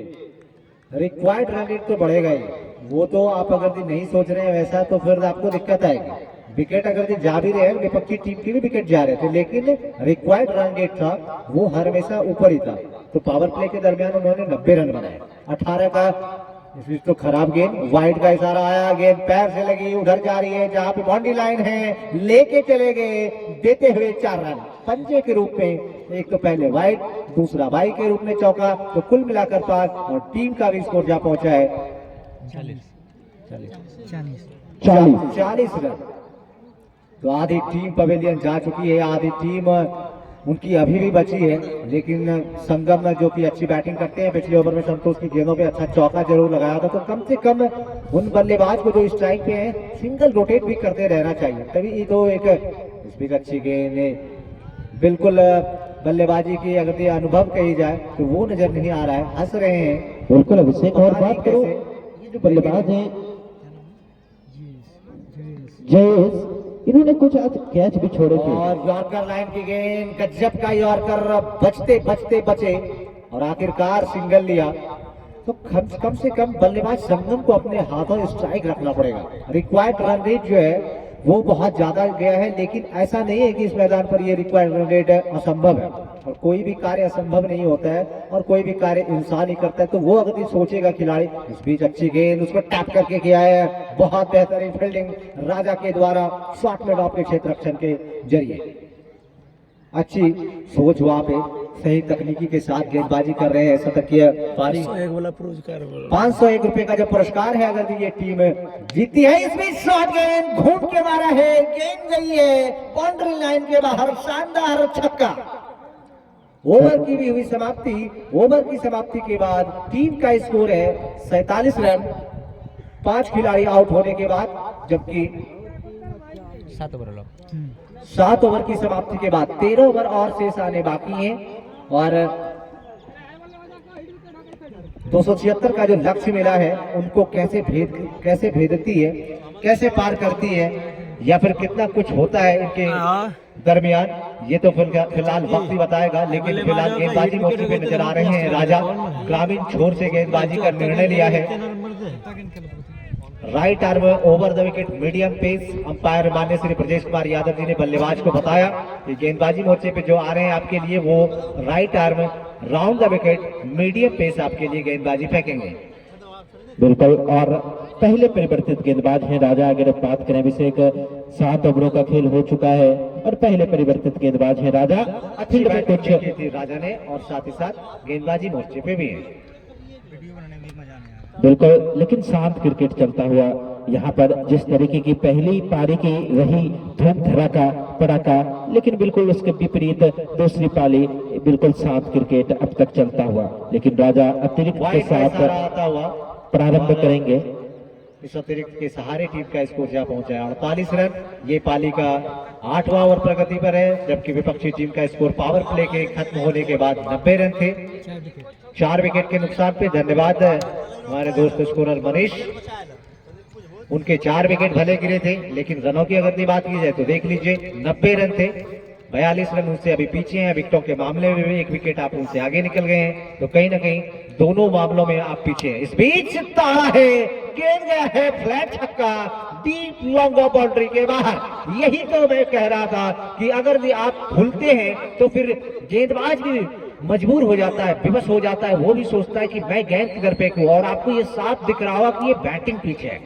रिक्वायर्ड रन रेट तो बढ़ेगा ही, वो तो आप अगर नहीं सोच रहे हैं वैसा तो फिर आपको दिक्कत आएगी। विकेट अगर जा भी रहे हैं, विपक्षी टीम के भी विकेट जा रहे थे, लेकिन रिक्वायर्ड रन रेट था वो हमेशा ऊपर ही था। तो पावर प्ले के दरमियान उन्होंने 90 रन बनाए। 18 का इस तो खराब गेंद, वाइड का इशारा आया, गेंद पैर से लगी, उधर जा रही है जहां पे बाउंड्री लाइन है, लेके चले गए देते हुए 4 रन पंजे के रूप में। एक तो पहले वाइड, दूसरा वाई के रूप में चौका, तो कुल मिलाकर 5 और टीम का भी स्कोर जा पहुंचा है 40 रन। तो आधी टीम पवेलियन जा चुकी है, आधी टीम उनकी अभी भी बची है, लेकिन संगम जो कि अच्छी बैटिंग करते हैं, पिछले ओवर में संतोष की गेंदों पे अच्छा चौका जरूर लगाया था। तो कम से कम उन बल्लेबाज को जो स्ट्राइक पे हैं सिंगल रोटेट भी करते रहना चाहिए, तभी तो एक इसमें अच्छी गेंद बिल्कुल बल्लेबाजी की अगर ये अनुभव कही जाए तो वो नजर नहीं आ रहा है, हंस रहे हैं बिल्कुल अभिषेक। और बात करो, ये जो बल्लेबाज हैं जयेश, इन्होंने कुछ आज कैच भी छोड़े थे। और यॉर्कर लाइन की गेंद, गजब का यॉर्कर, बचते बचते बचे और आखिरकार सिंगल लिया। तो कम से कम बल्लेबाज संगम को अपने हाथों स्ट्राइक रखना पड़ेगा। रिक्वायर्ड रन रेट जो है वो बहुत ज्यादा गया है, लेकिन ऐसा नहीं है कि इस मैदान पर ये रिक्वायर्ड रन रेट असंभव है, और कोई भी कार्य असंभव नहीं होता है और कोई भी कार्य इंसान ही करता है। तो वो अगर सोचेगा खिलाड़ी, इस बीच अच्छी गेंद उसको टैप करके किया है, बहुत बेहतरीन फील्डिंग राजा के द्वारा शॉट में ड्रॉप के क्षेत्र रक्षण के जरिए। अच्छी सोच वहां पे, सही तकनीकी के साथ गेंदबाजी कर रहे हैं शतकीय पारी। 501 रुपए का जो पुरस्कार है अगर ये टीम जीती है। इसमें शॉट गेंद घूम के मारा है, गेंद गई है बाउंड्री लाइन के बाहर, शानदार छक्का। ओवर की भी हुई समाप्ति। ओवर की समाप्ति के बाद टीम का स्कोर है 47 रन, 5 खिलाड़ी आउट होने के बाद, जबकि 7 ओवर की समाप्ति के बाद 13 ओवर और शेष आने बाकी हैं। और 276 का जो लक्ष्य मिला है उनको कैसे भेदती है, कैसे पार करती है, या फिर कितना कुछ होता है इनके दरमियान, ये तो फिलहाल वक्त ही बताएगा। लेकिन फिलहाल गेंदबाजी मोर्चे पे नजर आ रहे हैं राजा। ग्रामीण छोर से गेंदबाजी का निर्णय लिया है। Right arm over the wicket medium pace. Umpire मान्य श्री ब्रजेश कुमार यादव जी ने बल्लेबाज को बताया कि गेंदबाजी मोर्चे पे जो आ रहे हैं आपके लिए वो right arm round the wicket medium pace आपके लिए गेंदबाजी फेंकेंगे। बिल्कुल। और पहले परिवर्तित गेंदबाज हैं राजा। अगर बात करें अभिषेक, 7 ओवरों का खेल हो चुका है और पहले परिवर्तित गेंदबाज हैं राजा। अच्छी बैटिंग की थी राजा ने और साथ ही साथ गेंदबाजी मोर्चे पे भी है। बिल्कुल, लेकिन शांत क्रिकेट चलता हुआ यहाँ पर जिस तरीके की पहली पारी की रही धूम धड़ाका पड़ाका, लेकिन बिल्कुल उसके विपरीत दूसरी पारी बिल्कुल शांत क्रिकेट अब तक चलता हुआ। लेकिन राजा अतिरिक्त के साथ आता हुआ प्रारंभ करेंगे। इस अतिरिक्त के सहारे टीम का स्कोर जा पहुंचा है 48 रन। ये पाली का 8वां ओवर प्रगति पर है, जबकि विपक्षी टीम का स्कोर पावर प्ले के खत्म होने के बाद 90 रन थे, 4 विकेट के नुकसान पे। धन्यवाद हमारे दोस्त स्कोरर मनीष। उनके 4 विकेट भले गिरे थे, लेकिन रनों की अगर बात की जाए तो देख लीजिए 90 रन थे, 42 रन उनसे अभी पीछे हैं। विकेटों के मामले में भी 1 विकेट आप उनसे आगे निकल गए हैं, तो कहीं ना कहीं दोनों मामलों में आप पीछे हैं। इस बीच ताड़ा है, गेंद गया है फ्लैट छक्का डीप लॉन्ग बाउंड्री के बाहर। यही तो मैं कह रहा था कि अगर भी आप भूलते हैं तो फिर गेंदबाज भी मजबूर हो जाता है, विवश हो जाता है, वो भी सोचता है कि मैं गेंद किधर फेंकूं। और आपको ये साफ दिख रहा होगा कि ये बैटिंग पिच है।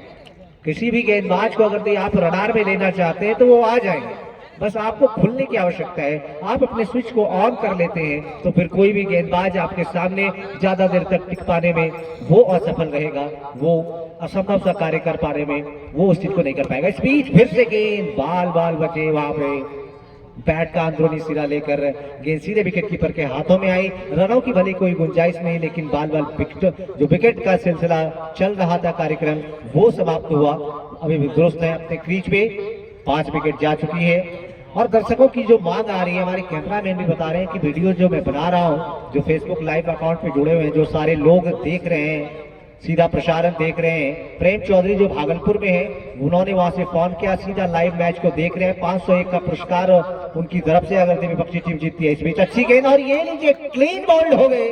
किसी भी गेंदबाज को अगर आप रडार में लेना चाहते हैं तो वो आ जाएंगे, बस आपको खुलने की आवश्यकता है। आप अपने स्विच को ऑन कर लेते हैं तो फिर कोई भी गेंदबाज आपके सामने ज्यादा देर तक टिक पाने में वो असफल रहेगा, वो असंभव सा कार्य कर पाने में वो उस चीज को नहीं कर पाएगा। स्पीड फिर से गेंद बाल बचे, वहां पे बैट का अंदरूनी सिरा लेकर गेंद सीधे विकेट कीपर के हाथों में आई। रनों की भले कोई गुंजाइश नहीं, लेकिन बाल विकेट जो विकेट का सिलसिला चल रहा था कार्यक्रम वो समाप्त हुआ। अभी भी दुरुस्त है अपने क्रीज पे, 5 विकेट जा चुकी है। और दर्शकों की जो मांग आ रही है, हमारे कैमरामैन भी बता रहे हैं कि वीडियो जो मैं बना रहा हूं, जो फेसबुक लाइव अकाउंट पे जुड़े हुए हैं, जो सारे लोग देख रहे हैं सीधा प्रसारण देख रहे हैं। प्रेम चौधरी जो भागलपुर में है, उन्होंने वहां से फोन किया, सीधा लाइव मैच को देख रहे हैं। 501 का पुरस्कार उनकी तरफ से अगर विपक्षी टीम जीतती है। इस बीच अच्छी गेंद और ये लीजिए क्लीन बॉल्ड हो गए।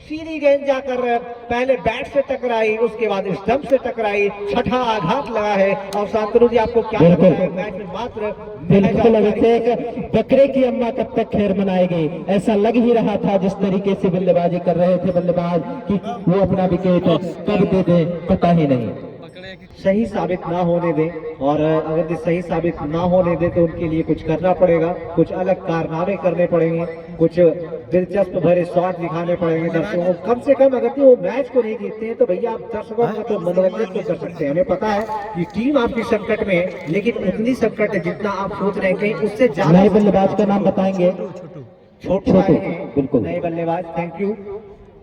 सीधी गेंद जाकर पहले बैट से टकराई, उसके बाद स्टंप से टकराई, छठा आघात लगा है। और शांतनु जी आपको क्या लगता है, मैच में मात्र बिल्कुल अभिषेक, बकरे की अम्मा कब तक खैर मनाएगी, ऐसा लग ही रहा था जिस तरीके से बल्लेबाजी कर रहे थे बल्लेबाज कि वो अपना विकेट कब दे दे पता ही नहीं। सही साबित ना होने दें, और अगर ये सही साबित ना होने दें तो उनके लिए कुछ करना पड़ेगा, कुछ अलग कारनामे करने पड़ेंगे, कुछ दिलचस्प भरे शॉट दिखाने पड़ेंगे दर्शकों को। कम से कम अगर वो मैच को नहीं जीतते हैं तो भैया आप दर्शकों का तो मनोरंजन तो कर सकते हैं। हमें पता है कि टीम आपकी संकट में है, लेकिन उतनी संकट है जितना आप सोच रहे हैं, कहीं उससे ज्यादा। नए बल्लेबाज का नाम बताएंगे? छोटू बिल्कुल नए बल्लेबाज, थैंक यू।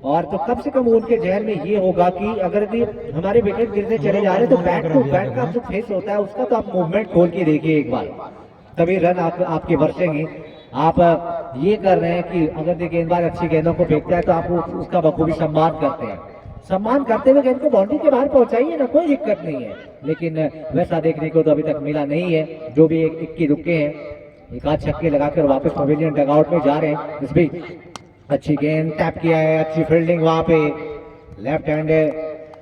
और तो कम से कम उनके जहन में ये होगा कि अगर भी हमारे विकेट गिरने चले जा रहे हैं तो बैट का जो फेस होता है उसका तो आप मूवमेंट खोल के देखिए एक बार, तभी रन आपके बरसेंगे। आप ये कर रहे हैं कि अगर ये गेंदबाज अच्छी गेंदों को फेंकता है तो आप उसका बखूबी सम्मान करते हैं। सम्मान करते हुए गेंद को बाउंड्री के बाहर पहुंचाइए ना, कोई दिक्कत नहीं है। लेकिन वैसा देखने को तो अभी तक मिला नहीं है। जो भी एक इक्की रुके हैं, एक आध छक्के लगाकर वापस पवेलियन डगआउट में जा रहे हैं। इस बीच अच्छी गेंद टैप किया है, अच्छी फील्डिंग वहां पे लेफ्ट हैंड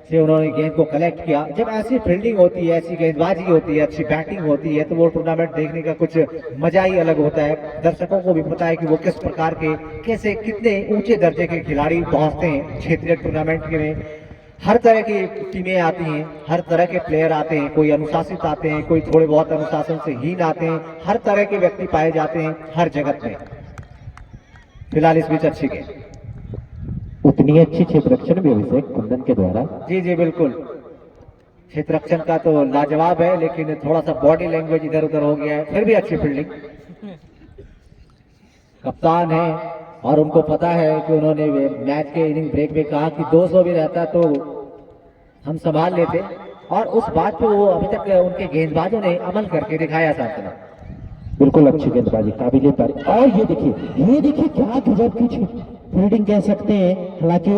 से उन्होंने गेंद को कलेक्ट किया। जब ऐसी फील्डिंग होती है, ऐसी गेंदबाजी होती है, अच्छी बैटिंग होती है तो वो टूर्नामेंट देखने का कुछ मजा ही अलग होता है। दर्शकों को भी पता है कि वो किस प्रकार के, कैसे, कितने ऊंचे दर्जे के खिलाड़ी पहुंचते हैं क्षेत्रीय टूर्नामेंट के में। हर तरह की टीमें आती हैं, हर तरह के प्लेयर आते हैं, कोई अनुशासित आते हैं, कोई थोड़े बहुत अनुशासन से हीन आते हैं, हर तरह के व्यक्ति पाए जाते हैं हर जगत में। फिलहाल इस बीच अच्छी गेंद, उतनी अच्छी क्षेत्र रक्षण भी अभिषेक कुंदन के द्वारा। जी बिल्कुल, क्षेत्र रक्षण का तो लाजवाब है, लेकिन थोड़ा सा बॉडी लैंग्वेज इधर उधर हो गया है। फिर भी अच्छी फील्डिंग, कप्तान है और उनको पता है कि उन्होंने मैच के इनिंग ब्रेक में कहा कि 200 भी रहता तो हम संभाल लेते, और उस बात पे वो अभी तक उनके गेंदबाजों ने अमल करके दिखाया। शांतना बिल्कुल अच्छी गेंदबाजी, काबिले पर। और ये देखिए क्या गजब की फील्डिंग कह सकते हैं। हालांकि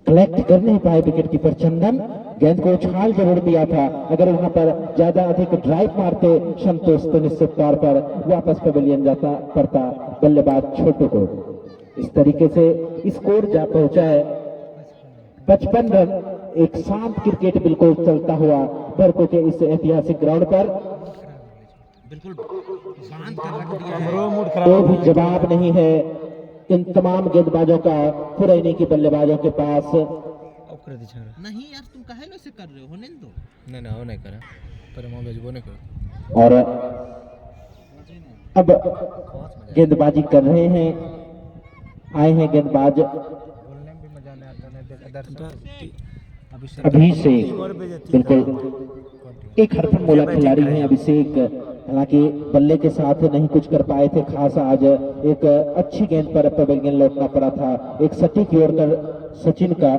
कलेक्ट कर नहीं पाए विकेट कीपर चंदन, गेंद को उछाल जरूर दिया था। अगर वहां पर ज्यादा अधिक ड्राइव मारते संतोष तो निश्चित तौर पर वापस पवेलियन जाता पड़ता बल्लेबाज छोटू को। इस तरीके से स्कोर जा पहुंचा है 55 रन। एक शांत क्रिकेट बिल्कुल चलता हुआ बरको के इस ऐतिहासिक ग्राउंड पर। बिल्कुल शांत कर रख दिया है। कोई भी जवाब नहीं है इन तमाम गेंदबाजों का, पुरैनी की बल्लेबाजों के पास। नहीं यार, तुम काहे लो से कर रहे हो, होने दो। नहीं ना, वो नहीं करा, पर मैं भेजबो नहीं कर। और अब गेंदबाजी कर रहे हैं, आए हैं गेंदबाज बोलने में भी मजा नहीं आता। अभिषेक, बिल्कुल एक हरफन मोला खिलाड़ी हैं अभिषेक। हालांकि बल्ले के साथ नहीं कुछ कर पाए थे खास। आज एक अच्छी गेंद पर पवेलियन लौटना पड़ा था, एक सटीक यॉर्कर सचिन का,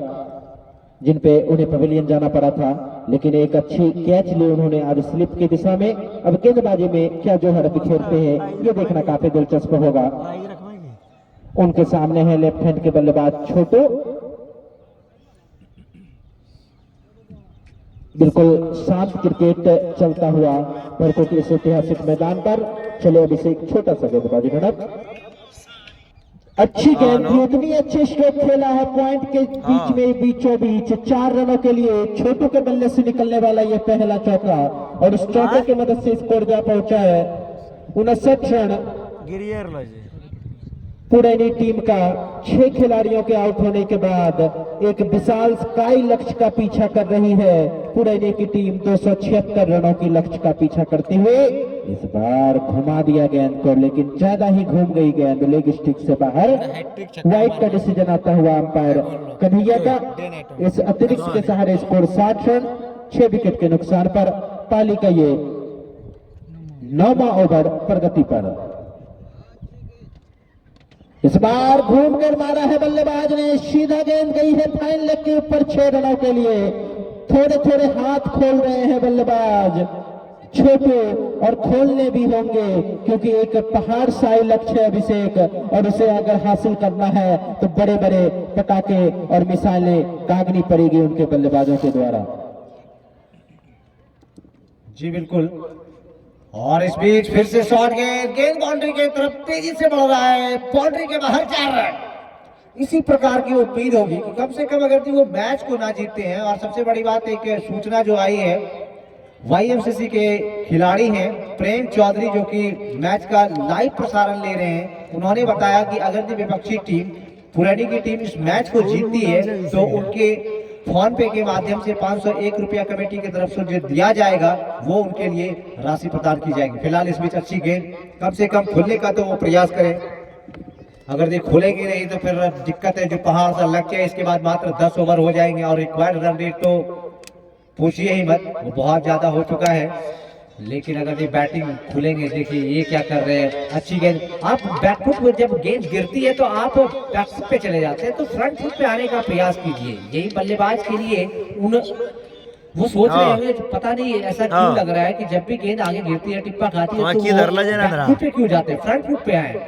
जिन पे उन्हें पवेलियन जाना पड़ा था, लेकिन एक अच्छी कैच ली उन्होंने आज स्लिप की दिशा में। अब गेंदबाजी में क्या जोहर बिखेरते हैं ये देखना काफी दिलचस्प होगा। उनके सामने है लेफ्ट हैंड के बल्लेबाज छोटू। बिल्कुल शांत क्रिकेट चलता हुआ बरको के इस ऐतिहासिक मैदान पर। चले अभिषेक, छोटा सा गेंदबाजी झड़प, अच्छी गेंद थी, उतनी अच्छी स्ट्रोक खेला है पॉइंट के बीच में, बीचों बीच 4 रनों के लिए छोटू के बल्ले से निकलने वाला ये पहला चौका, और इस चौके की मदद से स्कोर जा पहुंचा है 59 रन। पुरैनी टीम का 6 खिलाड़ियों के आउट होने के बाद एक विशाल स्काई लक्ष्य का पीछा कर रही है। पुरैनी की टीम 276 रनों की लक्ष्य का पीछा करते हुए इस बार घुमा दिया गेंद को, लेकिन ज्यादा ही घूम गई गेंद, लेग स्टिक से बाहर। वाइड का डिसीजन आता हुआ अंपायर कन्हैया का। इस अतिरिक्त के सहारे स्कोर 60 रन, 6 विकेट के नुकसान पर पाली का ये 9वां ओवर प्रगति पर। इस बार घूम कर मारा है बल्लेबाज ने, सीधा गेंद गई है फाइन लेग के ऊपर 6 रनों के लिए। थोड़े थोड़े हाथ खोल रहे हैं बल्लेबाज, छोटे और खोलने भी होंगे, क्योंकि एक पहाड़ सा लक्ष्य है अभिषेक, और उसे अगर हासिल करना है तो बड़े बड़े पटाखे और मिसाइलें दागनी पड़ेगी उनके बल्लेबाजों के द्वारा। जी बिल्कुल, और इस बीच फिर से शॉट गेंद बाउंड्री की तरफ तेजी से बढ़ रहा है, बाउंड्री के बाहर 4 रन। इसी प्रकार की उम्मीद होगी कि कम से कम अगर वो मैच को ना जीतते हैं। और सबसे बड़ी बात एक सूचना जो आई है, YMCC के खिलाड़ी हैं प्रेम चौधरी, जो कि मैच का लाइव प्रसारण ले रहे हैं, उन्होंने बताया कि अगर जो विपक्षी टीम पुरानी की टीम इस मैच को जीतती है तो उनके फोन पे के माध्यम से 501 रुपया कमेटी की तरफ से जो दिया जाएगा वो उनके लिए राशि प्रदान की जाएगी। फिलहाल इस बीच अच्छी गेंद, कम से कम खुलने का तो वो प्रयास करें, अगर ये खुलेगी नहीं तो फिर दिक्कत है। जो पहाड़ सा लक्ष्य है, इसके बाद मात्र 10 ओवर हो जाएंगे और रिक्वायर्ड रन रेट तो पूछिए ही मत, वो बहुत ज्यादा हो चुका है। लेकिन अगर ये बैटिंग खुलेंगे, देखिए ये क्या कर रहे हैं, अच्छी गेंद। आप बैकफुट में जब गेंद गिरती है तो आप बैकफुट पे चले जाते हैं, तो फ्रंट फुट पे आने का प्रयास कीजिए। यही बल्लेबाज के लिए वो सोच रहे होंगे, पता नहीं ऐसा क्यों लग रहा है कि जब भी गेंद आगे गिरती है, टिप्पा खाती है, तो बैकफुट पे क्यों जाते हैं, फ्रंट फुट पे आए।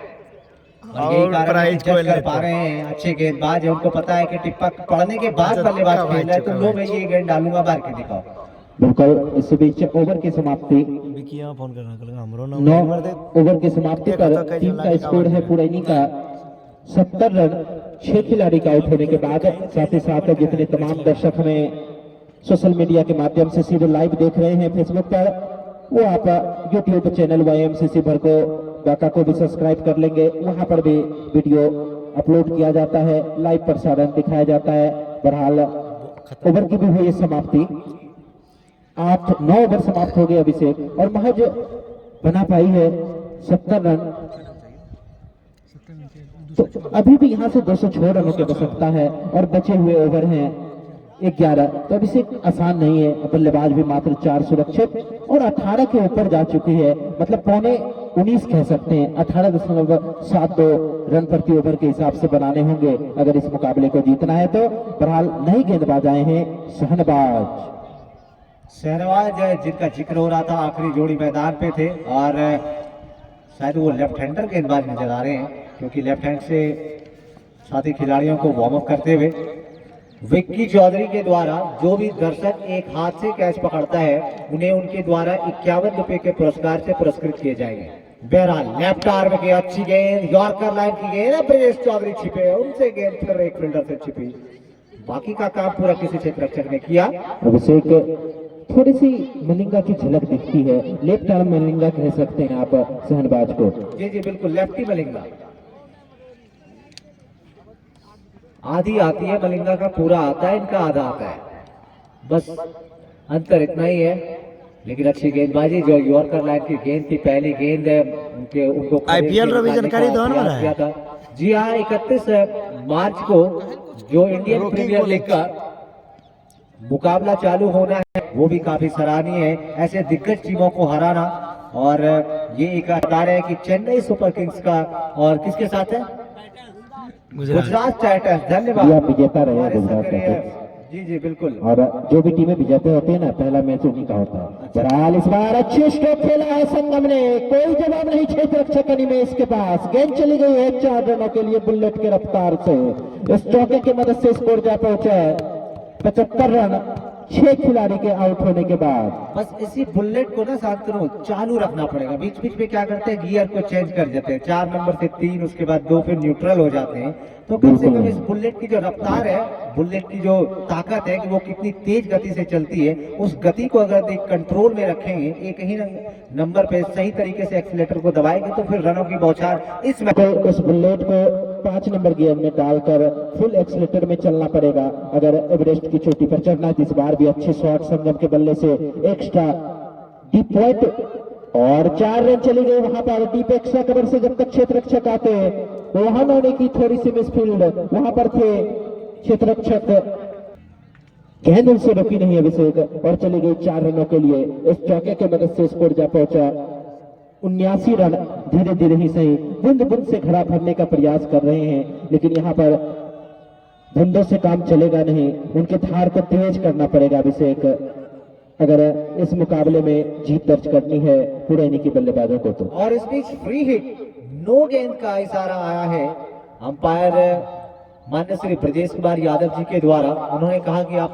और यही कारण जज कर पा रहे हैं, अच्छे गेंदबाज है, उनको पता है कि टिप्पा पड़ने के बाद बल्लेबाज खेल रहा है, तो लो मैं ये गेंद डालूंगा, बाहर के दिखाओ। बिल्कुल, इस बीच ओवर की समाप्ति 9 ओवर की समाप्ति पर टीम का स्कोर है पुरैनी का 70 रन 6 खिलाड़ी का आउट होने के बाद। साथ ही साथ जितने तमाम दर्शक हमें सोशल मीडिया के माध्यम से सीधे लाइव देख रहे हैं फेसबुक पर, वो आप यूट्यूब चैनल YMCC भर को डाटा को भी सब्सक्राइब कर लेंगे, वहां पर भी वीडियो अपलोड किया जाता है, लाइव प्रसारण दिखाया जाता है। बहरहाल ओवर की भी हुई समाप्ति, 8-9 ओवर समाप्त हो गए अभिषेक, और महज बना पाई है 70 रन। तो अभी भी यहाँ से 206 रनों की आवश्यकता है और बचे हुए ओवर हैं 11, तो अभिषेक आसान नहीं है। बल्लेबाज भी मात्र 4 सुरक्षित और 18 के ऊपर जा चुकी है, मतलब पौने 19 कह सकते हैं, 18.72 रन प्रति ओवर के हिसाब से बनाने होंगे अगर इस मुकाबले को जीतना है तो। बहरहाल नई गेंदबाज आए हैं शहनवाज, जिनका जिक्र हो रहा था, आखिरी जोड़ी मैदान पे थे और शायद वो लेफ्ट हैंडर गेंदबाज नजर आ रहे हैं, क्योंकि लेफ्ट हैंड से साथी खिलाड़ियों को वार्म अप करते हुए विक्की चौधरी के द्वारा जो भी दर्शक एक हाथ से कैच पकड़ता है उन्हें उनके द्वारा 51 रुपए के पुरस्कार से पुरस्कृत किए जाएंगे। बहरहाल लेफ्ट आर्म की अच्छी गेंद, यॉर्कर लाइन की गेंद, ब्रजेश चौधरी छिपे, उनसे गेंद फिर एक फील्डर से छिपी, बाकी का काम पूरा किसी क्षेत्ररक्षक ने किया। अभिषेक थोड़ी सी मलिंगा की झलक दिखती है, लेफ्ट आर्म मलिंगा कह सकते हैं आप शहनवाज को। जी जी बिल्कुल, लेफ्टी मलिंगा, आधी आती है मलिंगा का पूरा आता है, इनका आधा आता है, बस अंतर इतना ही है। लेकिन अच्छी गेंदबाजी, जो यॉर्कर लाइन की गेंद थी, पहली गेंद उनको IPL रवि जानकारी दो ना किया था। जी हाँ, 31 मार्च को जो इंडियन प्रीमियर लीग का मुकाबला चालू होना है वो भी काफी सराहनीय है, ऐसे दिग्गज टीमों को हराना। और ये एक आधार है कि चेन्नई सुपर किंग्स का और किसके साथ है, गुजरात टाइटंस। धन्यवाद, विजेता रहे गुजरात टाइटंस। जी जी बिल्कुल, और जो भी टीमें विजेता होते हैं ना, पहला मैच उन्हीं का होता है। बहरहाल इस बार अच्छे स्ट्रोक खेला है संगम ने, कोई जवाब नहीं क्षेत्ररक्षक अनिमेष के पास, गेंद चली गई है 4 रनों के लिए बुलेट के रफ्तार से। इस चौके की मदद से स्कोर जा पहुंचा है 75 रन 6 खिलाड़ी के आउट होने के बाद। बस इसी बुलेट को ना शांतनु चालू रखना पड़ेगा, बीच बीच में क्या करते हैं, गियर को चेंज कर देते हैं, 4 नंबर से 3, उसके बाद 2, फिर न्यूट्रल हो जाते हैं। तो कम से कम इस बुलेट की जो रफ्तार है, बुलेट की जो ताकत है कि वो कितनी तेज गति से चलती है, उस गति को अगर कंट्रोल में रखेंगे, एक ही नंबर पे सही तरीके से एक्सीलेटर को दबाएंगे तो फिर रनों की बौछार इस बुलेट को 5 नंबर गियर में डालकर फुल एक्सीलेटर में चलना पड़ेगा अगर एवरेस्ट की चोटी पर चढ़ना है। इस बार भी अच्छे शॉट संगम के बल्ले से, एक्स्ट्रा डीप पॉइंट और 4 रन चली गई वहां पर डीप एक्स्ट्रा कवर से। जब तक क्षेत्ररक्षक आते हैं तो वहां होने की थोड़ी सी मिसफील्ड वहां पर थे क्षेत्ररक्षक, गेंद उनसे रुकी नहीं अभिषेक और चली गई 4 रनों के लिए। इस चौके की मदद से स्कोर जा पहुंचा 79 रन। धीरे धीरे ही सही, बूंद बूंद से घड़ा भरने का प्रयास कर रहे हैं, लेकिन यहाँ पर बूंदों से काम चलेगा नहीं, उनके धार को तेज करना पड़ेगा अभिषेक। अगर इस मुकाबले में जीत दर्ज करनी है पुरैनी की बल्लेबाजों को तो। और इस बीच फ्री हिट नो गेंद का इशारा आया है अंपायर मान्य श्री ब्रजेश कुमार यादव जी के द्वारा। उन्होंने कहा कि आप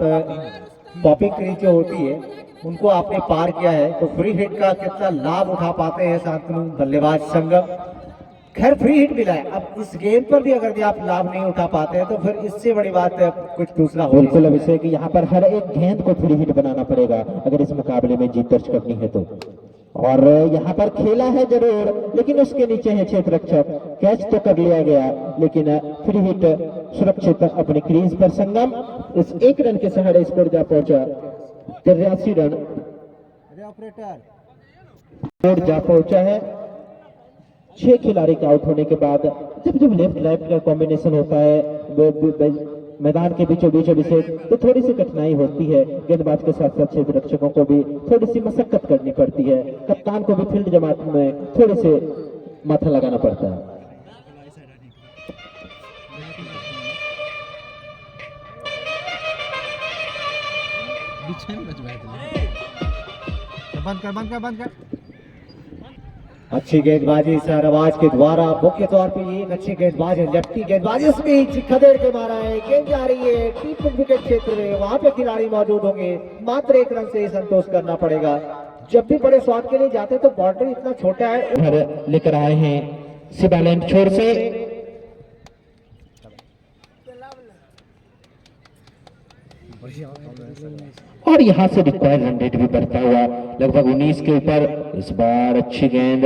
पॉपिंग क्रीज जो होती है उनको आपने पार किया है, तो फ्री हिट का कितना लाभ उठा पाते हैं शांतनु बल्लेबाज संगम। खैर फ्री हिट मिला है, अब इस गेंद पर भी अगर आप लाभ नहीं उठा पाते हैं तो फिर इससे बड़ी बात कुछ दूसरा हो। बिल्कुल अभिषेक, यहाँ पर हर एक गेंद को फ्री हिट बनाना पड़ेगा अगर इस मुकाबले में जीत दर्ज करनी है तो। और यहाँ पर खेला है जरूर, लेकिन उसके नीचे है क्षेत्र रक्षक, कैच तो कर लिया गया लेकिन फ्री हिट सुरक्षित अपनी क्रीज पर। संगम इस 1 रन के सहारे स्कोर जा पहुंचा 83 रन स्कोर जा पहुंचा है। 6 खिलाड़ी के आउट होने के बाद जब लेफ्ट राइट का कॉम्बिनेशन होता है मैदान के बीचों बीच अभिषेक, तो थोड़ी सी कठिनाई होती है। गेंदबाज के साथ साथ क्षेत्र रक्षकों को भी थोड़ी सी मशक्कत करनी पड़ती है, कप्तान को भी फील्ड जमात में थोड़े से माथा लगाना पड़ता है। बंद कर। अच्छी गेंदबाजी सहरवाज के द्वारा, मुख्य तौर पे ये एक अच्छी गेंदबाज है, लेफ्टी गेंदबाजी। उस बीच खदेड़ के मारा है, गेंद जा रही है डीप विकेट क्षेत्र में, वहां पे खिलाड़ी मौजूद होंगे, मात्र 1 रन से ही संतोष करना पड़ेगा। जब भी बड़े शॉट के लिए जाते हैं तो बाउंड्री इतना छोटा है। उधर लेकर आए हैं शिवालैंड छोर से, और यहाँ से रिक्वायर्ड रन रेट भी बढ़ता हुआ लगभग 19 के ऊपर। इस बार अच्छी गेंद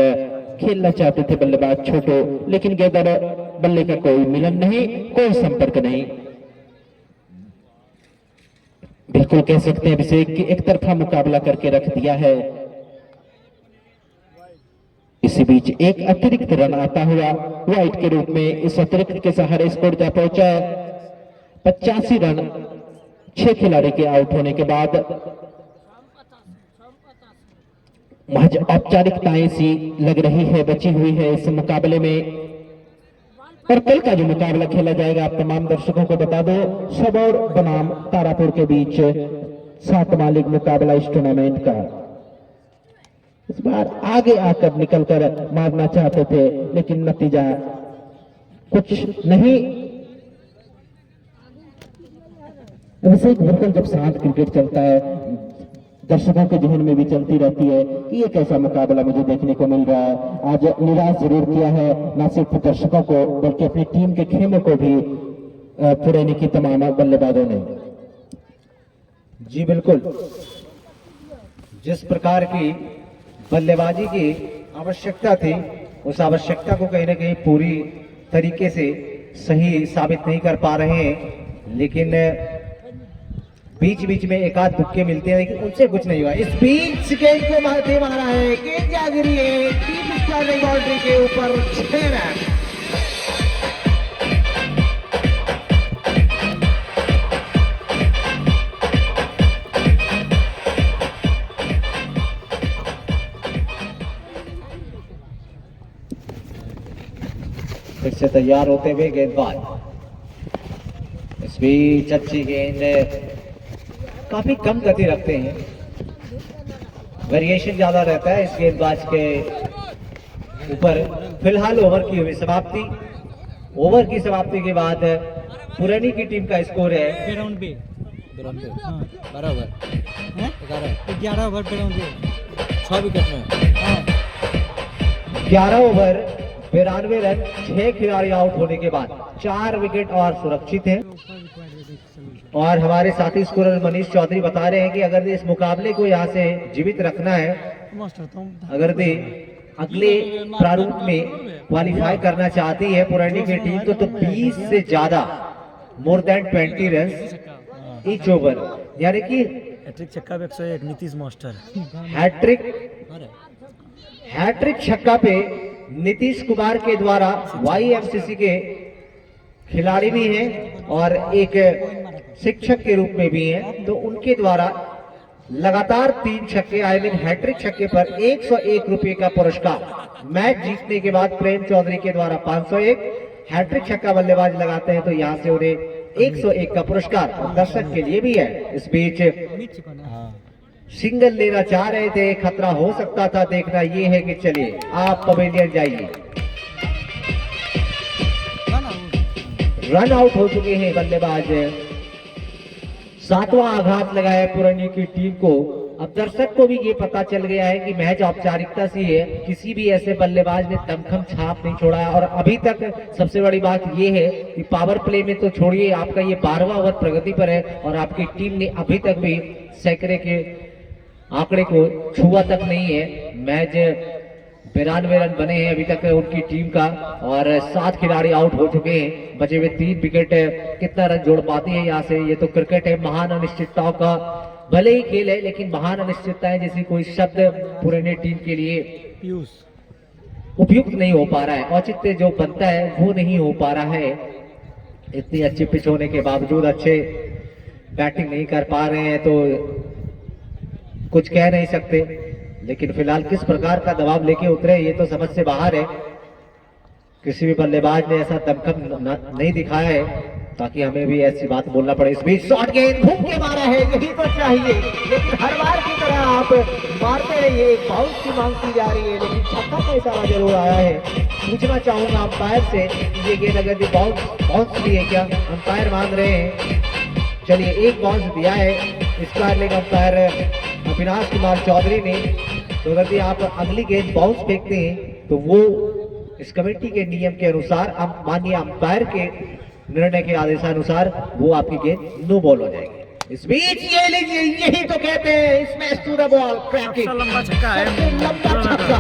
खेलना चाहते थे बल्लेबाज छोटो, लेकिन गेंद और बल्ले का कोई मिलन नहीं, कोई संपर्क नहीं। बिल्कुल कह सकते हैं अभिषेक कि एक तरफा मुकाबला करके रख दिया है। इसी बीच एक अतिरिक्त रन आता हुआ वाइट के रूप में इस अतिरिक्त के सहारे स्कोर जा पहुंचा है 85 रन 6 खिलाड़ी के आउट होने के बाद। महज औपचारिकताएं सी लग रही है बची हुई है इस मुकाबले में। और कल का जो मुकाबला खेला जाएगा आप तमाम दर्शकों को बता दो, सबौर बनाम तारापुर के बीच 7वां लीग मुकाबला इस टूर्नामेंट का। इस बार आगे आकर निकलकर मारना चाहते थे लेकिन नतीजा कुछ नहीं। अभिषेक बिल्कुल जब शांत क्रिकेट चलता है दर्शकों के जहन में भी चलती रहती है कि ये कैसा मुकाबला मुझे देखने को मिल रहा है। आज निराश जरूर किया है न सिर्फ दर्शकों को बल्कि अपनी टीम के खेमे को भी पुरैनी की तमाम बल्लेबाजों ने। जी बिल्कुल, जिस प्रकार की बल्लेबाजी की आवश्यकता थी उस आवश्यकता को कहीं ना कहीं पूरी तरीके से सही साबित नहीं कर पा रहे हैं, लेकिन बीच बीच में एक आध तुक्के मिलते हैं लेकिन उनसे कुछ नहीं हुआ। इस बीच गेंद को मारते मारा है, गेंद जा गिरी है डीप स्क्वायर बाउंड्री के ऊपर 6 रन। फिर से तैयार होते हुए गेंदबाज, इस बीच अच्छी गेंद, काफी कम गति रखते हैं, वेरिएशन ज्यादा रहता है इस गेंदबाज के ऊपर। फिलहाल ओवर की हुई समाप्ति, ओवर की समाप्ति के बाद पुरैनी की टीम का स्कोर है 11 ओवर 11 ओवर 6 विकेट में 11 ओवर 92 रन 6 खिलाड़ी आउट होने के बाद 4 विकेट और सुरक्षित हैं। और हमारे साथी स्कोरर मनीष चौधरी बता रहे हैं कि अगर इस मुकाबले को यहाँ से जीवित रखना है, अगर अगले प्रारूप में क्वालिफाई करना चाहती है पुरैनी की टीम तो 20 से ज्यादा more than 20 run each over, यानी कि हैट्रिक छक्का पे 101 नीतीश मास्टर, हैट्रिक छक्का पे नीतीश कुमार के द्वारा YMCC के खिलाड़ी भी हैं और एक शिक्षक के रूप में भी हैं, तो उनके द्वारा लगातार 3 छक्के आई मीन हैट्रिक छक्के पर 101 रुपए का पुरस्कार। मैच जीतने के बाद प्रेम चौधरी के द्वारा 501, हैट्रिक छक्का बल्लेबाज लगाते हैं तो यहाँ से उन्हें 101 का पुरस्कार दर्शक के लिए भी है। इस बीच सिंगल लेना चाह रहे थे, खतरा हो सकता था। देखना ये है कि चलिए आप पवेलियन जाइए। रन आउट हो चुके हैं बल्लेबाज। 7वां आघात लगा है पुरानी की टीम को। अब दर्शक को भी ये पता चल गया है कि मैच औपचारिकता से है, किसी भी ऐसे बल्लेबाज ने दमखम छाप नहीं छोड़ा है। और अभी तक सबसे बड़ी बात ये है कि पावर प्ले में तो छोड़िए, आपका ये 12वां ओवर प्रगति पर है और आपकी टीम ने अभी तक भी सैकड़े के आंकड़े को छुआ तक नहीं है। मैच 92 रन बने हैं अभी तक उनकी टीम का और 7 खिलाड़ी आउट हो चुके हैं। बचे हुए 3 विकेट कितना रन जोड़ पाती है यहाँ से? ये तो क्रिकेट है, महान अनिश्चितताओं का भले ही खेल है, लेकिन महान अनिश्चितताएं जैसी कोई शब्द पुराने टीम के लिए उपयुक्त नहीं हो पा रहा है। औचित्य जो बनता है वो नहीं हो पा रहा है। इतनी अच्छी पिच होने के बावजूद अच्छे बैटिंग नहीं कर पा रहे हैं तो कुछ कह नहीं सकते। लेकिन फिलहाल किस प्रकार का दबाव लेके उतरे ये तो समझ से बाहर है। किसी भी बल्लेबाज ने ऐसा दमखम नहीं दिखाया है ताकि हमें भी ऐसी बात बोलना पड़े। इस बीच शॉट गेंद घूम के मारा है, यही तो चाहिए, लेकिन हर बार की तरह आप मारते रहिए। बाउंस की मांग की जा रही है लेकिन छक्का का इशारा जरूर आया है। पूछना चाहूंगा अंपायर से ये गेंद अगर बाउंस भी है क्या? अंपायर मांग रहे हैं। चलिए एक बाउंस दिया है इसका लेग अंपायर अविनाश कुमार चौधरी ने। तो अगर आप अगली गेंद बाउंस फेंकते हैं तो वो इस कमेटी के नियम के अनुसार माननीय अंपायर के निर्णय के आदेशानुसार वो आपकी गेंद नो बॉल हो जाएगी। इस बीच ये लीजिए, यही तो कहते हैं smash to the ball cracking. लंबा छक्का है, लंबा छक्का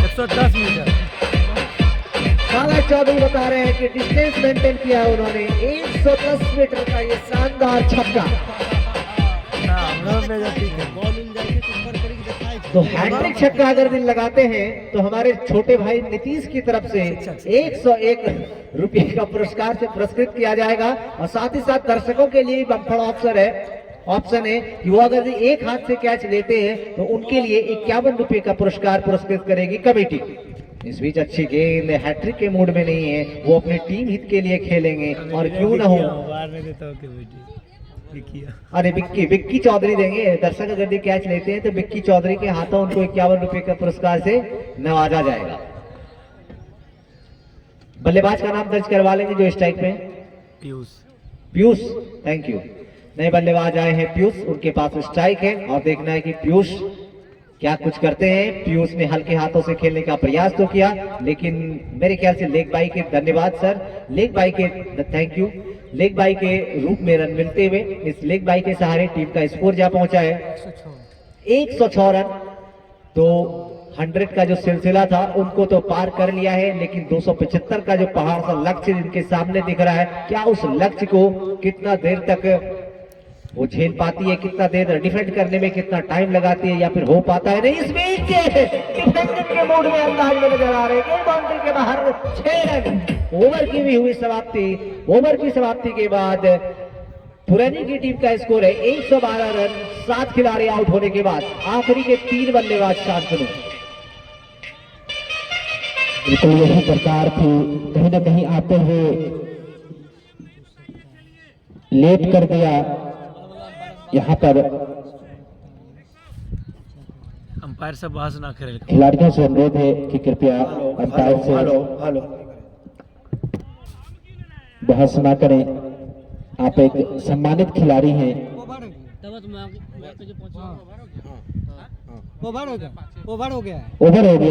110 मीटर। सागर चौधरी बता रहे हैं कि डिस्टेंस मेंटेन किया है उन्होंने। 110 मीटर का ये शानदार छक्का। तो हैट्रिक छक्का अगर दिन लगाते हैं तो हमारे छोटे भाई नीतीश की तरफ से 101 रुपये का पुरस्कार से पुरस्कृत किया जाएगा। और साथ ही साथ दर्शकों के लिए बम्पर ऑप्शन है कि वो अगर एक हाथ से कैच लेते हैं तो उनके लिए 51 रुपये का पुरस्कार पुरस्कृत करेगी कमेटी। इस बीच अच्छी गेंद, हैट्रिक के मूड में नहीं है, वो अपनी टीम हित के लिए खेलेंगे और क्यों ना हो। अरे विक्की चौधरी देंगे। दर्शक अगर कैच लेते हैं तो विक्की चौधरी के हाथों उनको 51 रुपये का पुरस्कार से नवाजा जाएगा। बल्लेबाज का नाम दर्ज करवा लेंगे जो स्ट्राइक में। Piyush, thank you. नए बल्लेबाज आए हैं पीयूष, उनके पास स्ट्राइक है और देखना है कि पीयूष क्या कुछ करते हैं। पीयूष ने हल्के हाथों से खेलने का प्रयास तो किया लेकिन मेरे ख्याल से लेग बाई के, धन्यवाद सर, लेग बाई के, थैंक यू, लेग बाई के रूप में रन मिलते हुए इस लेग बाई के सहारे टीम का स्कोर जा पहुंचा है 106 रन। तो 100 का जो सिलसिला था उनको तो पार कर लिया है, लेकिन 275 का जो पहाड़ सा लक्ष्य जिनके सामने दिख रहा है, क्या उस लक्ष्य को कितना देर तक वो झेल पाती है, कितना देर डिफेंड करने में कितना टाइम लगाती है या फिर हो पाता है नहीं। इस बीच डिफेंडिंग के मूड में अंदाज में नजर आ रहे हैं। बाउंड्री के बाहर 6 रन। ओवर की भी हुई समाप्ति। ओवर की समाप्ति के बाद पुरानी की टीम का स्कोर है 112 रन, 7 खिलाड़ी आउट होने के बाद। आखिरी के 3 बल्लेबाज शांतनु। बिल्कुल यही प्रकार थी, कहीं ना कहीं आते हुए लेट कर दिया। यहाँ पर अंपायर से बहस ना करें। खिलाड़ियों से अनुरोध है कि कृपया अंपायर से बहस ना करें। आप एक सम्मानित खिलाड़ी हैं। ओवर हो गया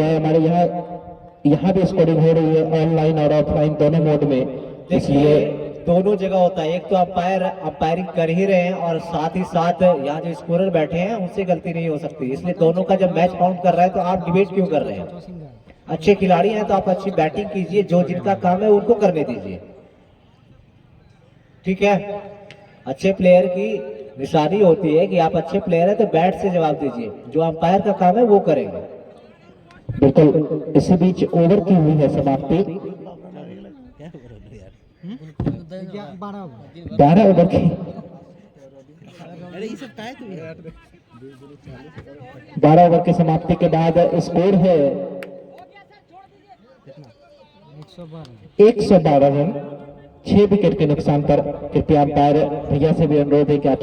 है हमारे यहाँ भी स्कोरिंग हो रही है ऑनलाइन और ऑफलाइन दोनों मोड में, इसलिए दोनों जगह होता है। एक तो अंपायरिंग कर ही रहे हैं और साथ ही साथ यहाँ जो स्कोरर बैठे हैं उनसे गलती नहीं हो सकती, इसलिए दोनों का जब मैच काउंट कर रहा है तो आप डिबेट क्यों कर रहे हैं? अच्छे खिलाड़ी हैं तो आप अच्छी बैटिंग कीजिए, जो जिनका काम है उनको करने दीजिए, ठीक है। अच्छे प्लेयर की निशानी होती है कि आप अच्छे प्लेयर हैं तो बैट से जवाब दीजिए, जो अंपायर का काम है वो करेंगे। बिल्कुल। इसी बीच ओवर की हुई है समाप्ति। 12 ओवर की 12 ओवर की समाप्ति के बाद स्कोर है 112 रन, 6 विकेट के नुकसान पर। कृपया अंपायर भैया से भी अनुरोध है कि आप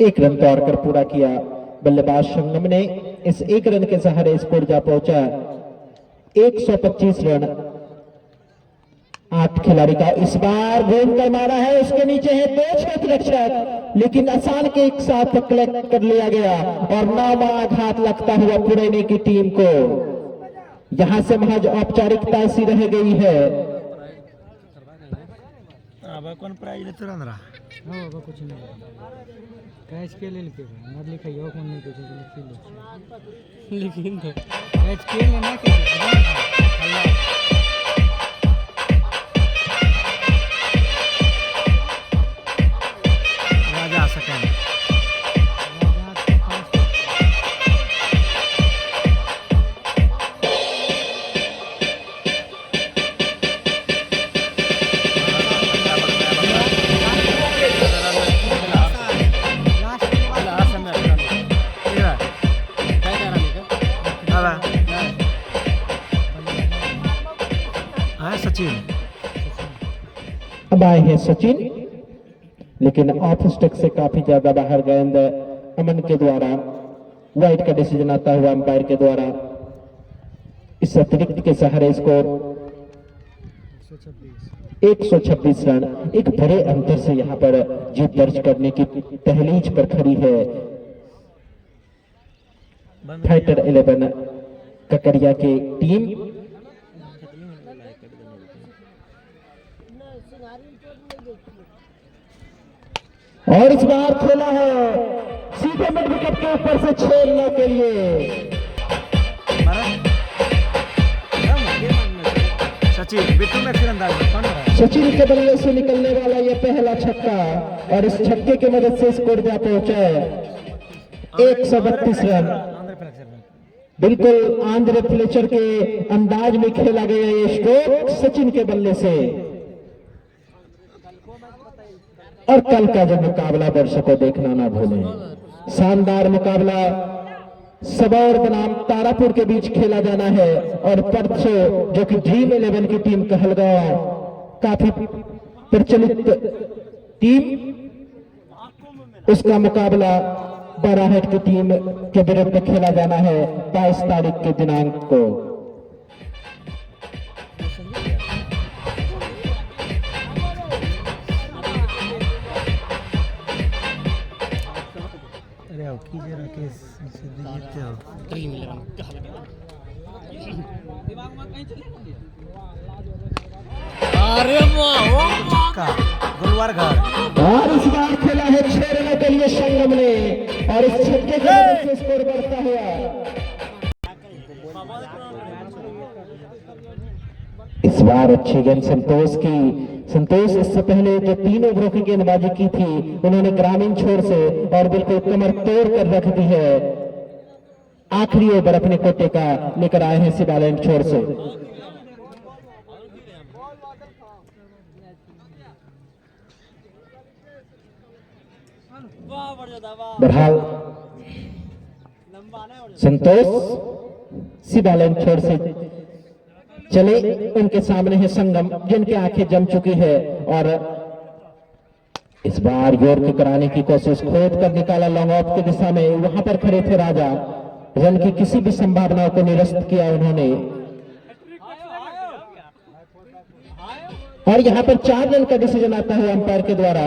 एक रन तोड़कर पूरा किया बल्लेबाज संगम ने। इस एक रन के सहारे स्कोर जा पहुंचा 125 रन। 8 खिलाड़ी का इस बार घूम कर मारा है, उसके नीचे है 2 क्षेत्ररक्षक, लेकिन आसान के एक साथ कलेक्ट कर लिया गया और नामाघात लगता हुआ पुणे की टीम को। यहां से महज औपचारिकता सी रह गई है। कौन प्राइज लेते रहा हाँ बाबा कुछ नहीं कैच के ले लिखे मत लिखा यो कौन नहीं कुछ लेकिन तो कैच के लेना के राजा सकेंड अब आए हैं सचिन, लेकिन ऑफ स्टक से काफी ज्यादा बाहर गेंद अमन के द्वारा वाइड का डिसीजन आता हुआ अंपायर के द्वारा। इस अतिरिक्त के सहारे स्कोर 126 रन। एक बड़े अंतर से यहां पर जीत दर्ज करने की तहलीज पर खड़ी है फाइटर 11 ककरिया की टीम। और इस बार खेला है सीधे मिड विकेट के ऊपर से 6 रनों के लिए। सचिन के बल्ले से निकलने वाला यह पहला छक्का और इस छक्के की मदद से स्कोर जा पहुंचा 132 रन। बिल्कुल आंद्रे फ्लेचर के अंदाज में खेला गया ये स्ट्रोक सचिन के बल्ले से। और कल का जो मुकाबला दर्शकों देखना ना भूलें, शानदार मुकाबला सबौर बनाम तारापुर के बीच खेला जाना है। और परसों जो कि ड्रीम 11 की टीम कहलगांव, काफी प्रचलित टीम, उसका मुकाबला बाराहट की टीम के विरुद्ध खेला जाना है 22 तारीख के दिनांक को। गुलवार घर और इस बार खेला है 6 रनों के लिए संगम ने और इस छक्के की वजह से स्कोर बढ़ता हुआ। इस बार अच्छी गेंद संतोष की। संतोष इससे पहले जो 3 ओवरों की गेंदबाजी की थी उन्होंने ग्रामीण छोर से और बिल्कुल कमर तोड़ कर रख दी है। आखिरी ओवर अपने कोटे का लेकर आए हैं शिवालैंड छोर से। बहरहाल संतोष शिवालैंड छोर से चले, उनके सामने है संगम जिनकी आंखें जम चुकी है। और इस बार योर्क कराने की कोशिश, खोद कर निकाला लॉन्ग ऑफ की दिशा में। वहां पर खड़े थे राजा, रन की किसी भी संभावनाओं को निरस्त किया उन्होंने। और यहां पर 4 रन का डिसीजन आता है अंपायर के द्वारा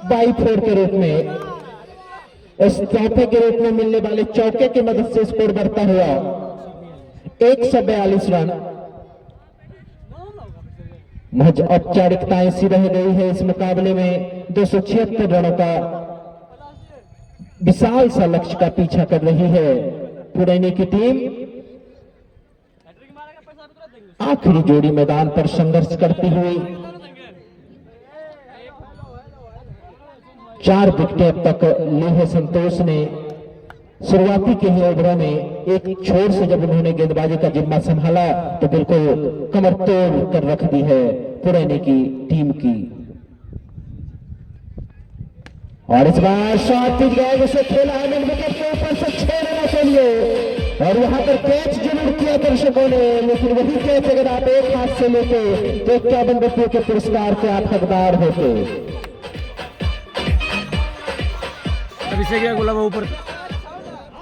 22 के रूप में। इस चौथे के रूप में मिलने वाले चौके की मदद से स्कोर बढ़ता हुआ 142 रन। महज औपचारिकताएं सी रह गई है इस मुकाबले में। 276 रनों का विशाल सा लक्ष्य का पीछा कर रही है पुणे की टीम। आखिरी जोड़ी मैदान पर संघर्ष करती हुई 4 विकेटें अब तक ली है संतोष ने। शुरुआती के ही ओवरों में एक छोर से जब उन्होंने गेंदबाजी का जिम्मा संभाला तो बिल्कुल कमर तोड़ कर रख दी है पुणे की टीम की। और इस बार शॉट पिच गया, उसे खेला है मिड विकेट के ऊपर से 6 रनों के लिए। और वहां पर कैच जरूर किया दर्शकों ने, लेकिन वही कैच अगर आप एक हाथ से लेते तो 51 रुपये के पुरस्कार के आप हकदार होते। कैसे गया गुलाबा ऊपर?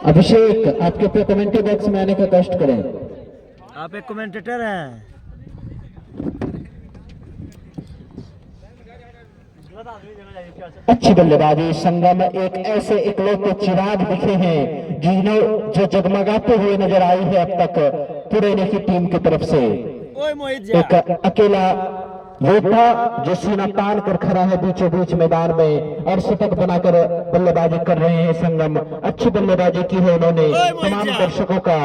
अभिषेक, आपके पे कमेंट्री बॉक्स में आने का कष्ट करें। आप एक कमेंटेटर हैं। अच्छी बल्लेबाजी। संगम एक ऐसे इकलौते चिराग दिखे हैं जो जगमगाते हुए नजर आई है अब तक पुराने की टीम की तरफ से। ओए मोहित जी, एक अकेला योद्धा जो सीना तान कर खड़ा है बीचों बीच मैदान में और शतक बनाकर बल्लेबाजी कर रहे हैं संगम। अच्छी बल्लेबाजी की है उन्होंने, तमाम दर्शकों का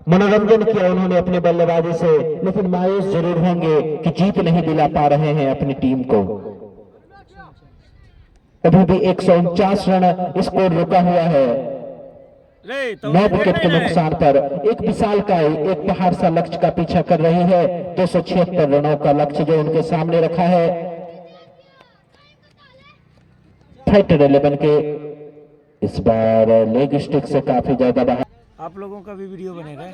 मनोरंजन किया उन्होंने अपनी बल्लेबाजी से, लेकिन मायूस जरूर होंगे कि जीत नहीं दिला पा रहे हैं अपनी टीम को। अभी भी 149 रन स्कोर रुका हुआ है। 9 विकेट के नुकसान पर एक विशालकाय, एक पहाड़ सा लक्ष्य का पीछा कर रही है। 276 रनों का लक्ष्य जो उनके सामने रखा है। फाइटर 11 के इस बार लेग स्टिक से काफी ज्यादा बाहर, आप लोगों का भी वीडियो बनेगा,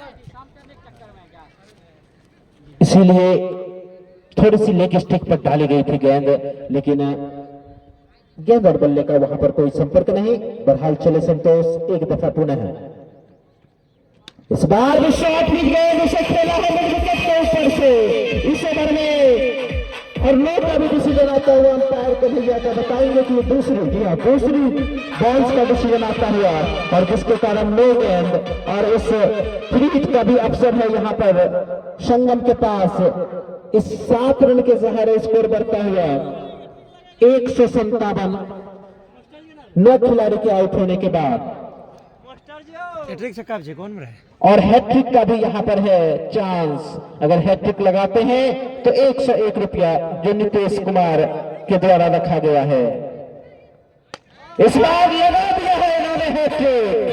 इसीलिए थोड़ी सी लेग स्टिक पर डाली गई थी गेंद, लेकिन गेंद और बल्ले का वहां पर कोई संपर्क नहीं। बहरहाल चले संतोष एक दफा पुनः है। इस बार भी शॉट भी गेंद उसे खेला है मिड विकेट के ऊपर से इस ओवर में, और नो का भी डिसीजन आता हुआ अंपायर को भी जाता बताएंगे कि दूसरी बॉल्स का डिसीजन आता हुआ, और जिसके कारण नो गेंद और इस फ्री हिट का भी अवसर है यहाँ पर संगम के पास। इस 7 रन के सहारे स्कोर बढ़ता हुआ 157, 9 खिलाड़ी के आउट होने के बाद, हैट्रिक से कब से कौन रहा है? और हैट्रिक का भी यहाँ पर है चांस। अगर हैट्रिक लगाते हैं तो 101 रुपया जो नीतीश कुमार के द्वारा रखा गया है, इस बार लगा दिया है इन्होंने हैट्रिक।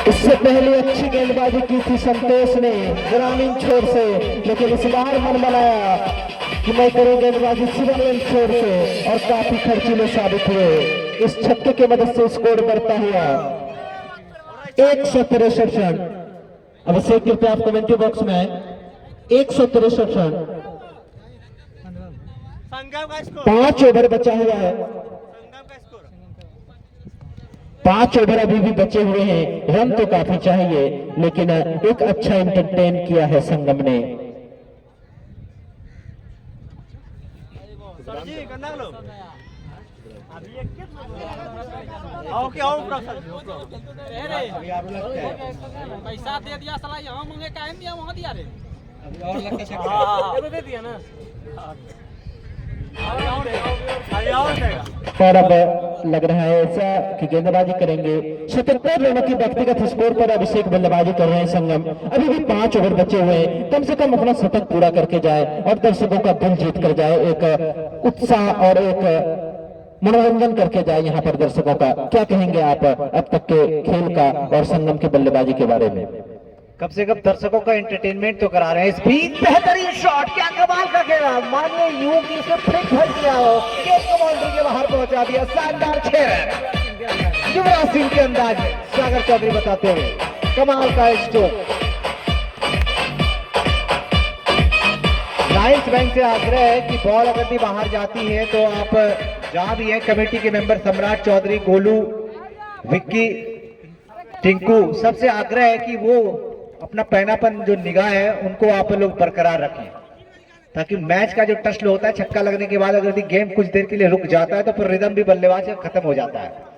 इससे पहले अच्छी गेंदबाजी की थी संतोष ने ग्रामीण छोर से, लेकिन इस बार मन बनाया कि मैं करूं गेंदबाजी शिवरन छोर से, और काफी खर्चीले साबित हुए। इस छक्के की मदद से स्कोर बढ़ता हुआ 163 रन। अभिषेक कृपया आप कमेंट्री बॉक्स में 163 रन, 5 ओवर बचा हुआ है, 5 ओवर अभी भी बचे हुए हैं। रन तो काफी चाहिए, लेकिन एक अच्छा एंटरटेन किया है संगम ने। पैसा दे दिया साला, यहाँ मांगे काहे दिया, वहाँ दिया रे। दे दिया ना। और अब लग रहा है ऐसा कि गेंदबाजी करेंगे। 77 रनों की व्यक्तिगत स्कोर पर अभिषेक बल्लेबाजी कर रहे हैं संगम। अभी भी 5 ओवर बचे हुए हैं, कम से कम अपना शतक पूरा करके जाए और दर्शकों का दिल जीत कर जाए, एक उत्साह और एक मनोरंजन करके जाए यहाँ पर दर्शकों का। क्या कहेंगे आप अब तक के खेल का और संगम की बल्लेबाजी के बारे में? कम से कम दर्शकों का एंटरटेनमेंट तो करा रहे हैं। स्पीड, बेहतरीन शॉट, क्या कमाल का खेला, मानिए यूं कि इसे फ्लिक भर दिया हो, गेंद को बाउंड्री के बाहर पहुंचा दिया। शानदार 6 रन युवराज सिंह के अंदाज में, सागर चौधरी बताते हुए कमाल का स्ट्रोक। लाइन्स बैंक से आग्रह है कि बॉल अगर भी बाहर जाती है तो आप जहां भी है कमेटी के मेंबर सम्राट चौधरी, गोलू, विक्की, टिंकू, सबसे आग्रह है कि वो अपना पैनापन जो निगाह है उनको आप लोग बरकरार रखें, ताकि मैच का जो टच होता है छक्का लगने के बाद अगर गेम कुछ देर के लिए रुक जाता है तो फिर रिदम भी बल्लेबाज का खत्म हो जाता है।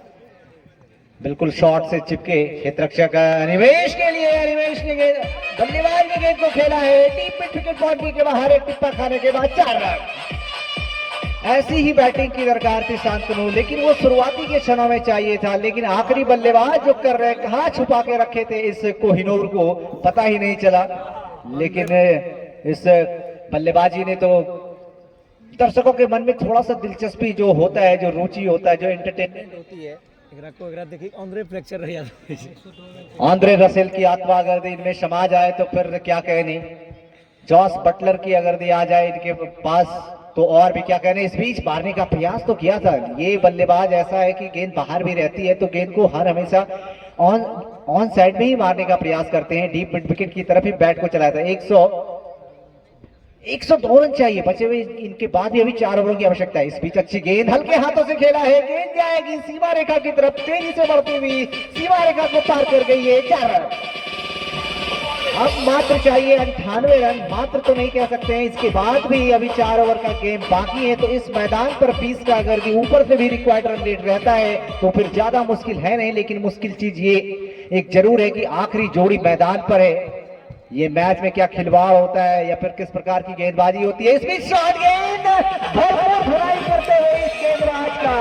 बिल्कुल शॉट से चिपके क्षेत्ररक्षक अनिमेश के लिए, अनिमेश ने बल्लेबाज ने गेंद को खेला है डीप मिड विकेट बाउंड्री के बाहर, एक टिप्पा खाने के बाद 4 रन। ऐसी ही बैटिंग की दरकार थी शांतनु, लेकिन वो शुरुआती के क्षणों में चाहिए था, लेकिन आखिरी बल्लेबाज जो कर रहे कहां छुपा के रखे थे इस कोहिनूर को पता ही नहीं चला। लेकिन इस बल्लेबाजी ने तो दर्शकों के मन में थोड़ा सा दिलचस्पी जो होता है, जो रुचि होता है, जो एंटरटेनमेंट होती है, आंद्रे रसेल की आत्मा अगर इनमें समा जाए तो फिर क्या कहने, जॉस बटलर की अगर आ जाए इनके पास तो और भी क्या कहने। इस बीच मारने का प्रयास तो किया था, ये बल्लेबाज ऐसा है कि गेंद बाहर भी रहती है तो गेंद को हर हमेशा ऑन साइड में ही मारने का प्रयास करते हैं, डीप मिड विकेट की तरफ ही बैट को चलाया था। 102 रन चाहिए बचे हुए इनके बाद भी अभी 4 ओवरों की आवश्यकता है। इस बीच अच्छी गेंद हल्के हाथों से खेला है, गेंद जाएगी सीमा रेखा की तरफ, तेजी से बढ़ती हुई सीमा रेखा को पार कर गई है। 4 रन। अब मात्र चाहिए 98 रन, मात्र तो नहीं कह सकते हैं, इसके बाद भी अभी 4 ओवर का गेम बाकी है। तो इस मैदान पर 20 का अगर भी ऊपर से भी रिक्वायर्ड रन रेट रहता है तो फिर ज्यादा मुश्किल है नहीं, लेकिन मुश्किल चीज ये एक जरूर है कि आखिरी जोड़ी मैदान पर है। ये मैच में क्या खिलवाड़ होता है या फिर किस प्रकार की गेंदबाजी होती है। इसमें शॉट गेंद भरपूर धुलाई करते हुए इस गेंदबाज का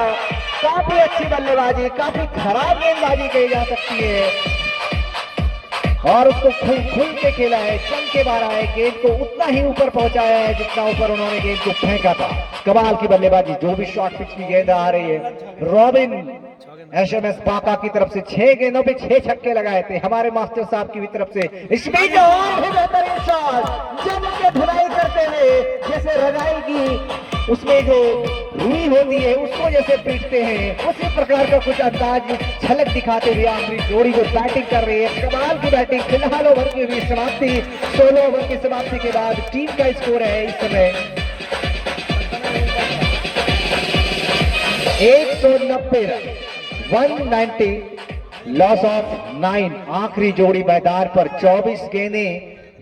काफी अच्छी बल्लेबाजी, काफी खराब गेंदबाजी कही जा सकती है और उसको खुल के खेला है, चल के मारा है, गेंद को उतना ही ऊपर पहुंचाया है जितना ऊपर उन्होंने गेंद को फेंका था। कमाल की बल्लेबाजी, जो भी शॉर्ट पिच की गेंद आ रही है। रॉबिन एसएमएस पाका की तरफ से 6 गेंदों पे 6 छक्के लगाए थे हमारे मास्टर साहब की भी तरफ से। इसमें और भी बेहतरीन शॉट जम के धुलाई करते हुए, जैसे रजाई की उसमें जो रुई होती है उसको जैसे पीटते हैं उसी प्रकार का कुछ अंदाज झलक दिखाते हुए आखिरी जोड़ी को बैटिंग कर रही है। कमाल की बैटिंग। फिलहाल ओवर की हुई समाप्ति, 16 ओवर की समाप्ति के बाद टीम का स्कोर है इस समय 190 रन, 190, लॉस ऑफ 9। आखिरी जोड़ी मैदान पर 24 गेंदें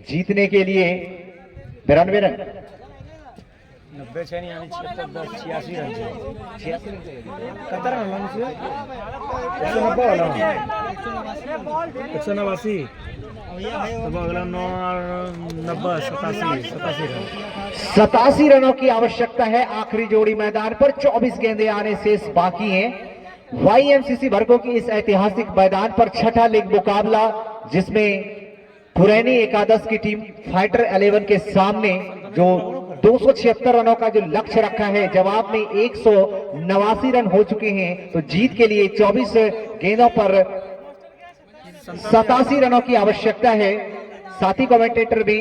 जीतने के लिए 92 रन, 90 છે ને આની 86 રન છે 86 રન છે કતર રન છે 190 વાળા 189 तो अगला 90 87 रन 87 रनों की आवश्यकता है आखिरी जोड़ी मैदान पर। 24 गेंदें आने शेष बाकी हैं। वाईएमसीसी भरको की इस ऐतिहासिक मैदान पर छठा लीग मुकाबला, जिसमें पुरैनी एकादश की टीम फाइटर 11 के सामने जो 276 रनों का जो लक्ष्य रखा है, जवाब में 189 रन हो चुके हैं। तो जीत के लिए 24 गेंदों पर 87 रनों की आवश्यकता है। साथी कमेंटेटर भी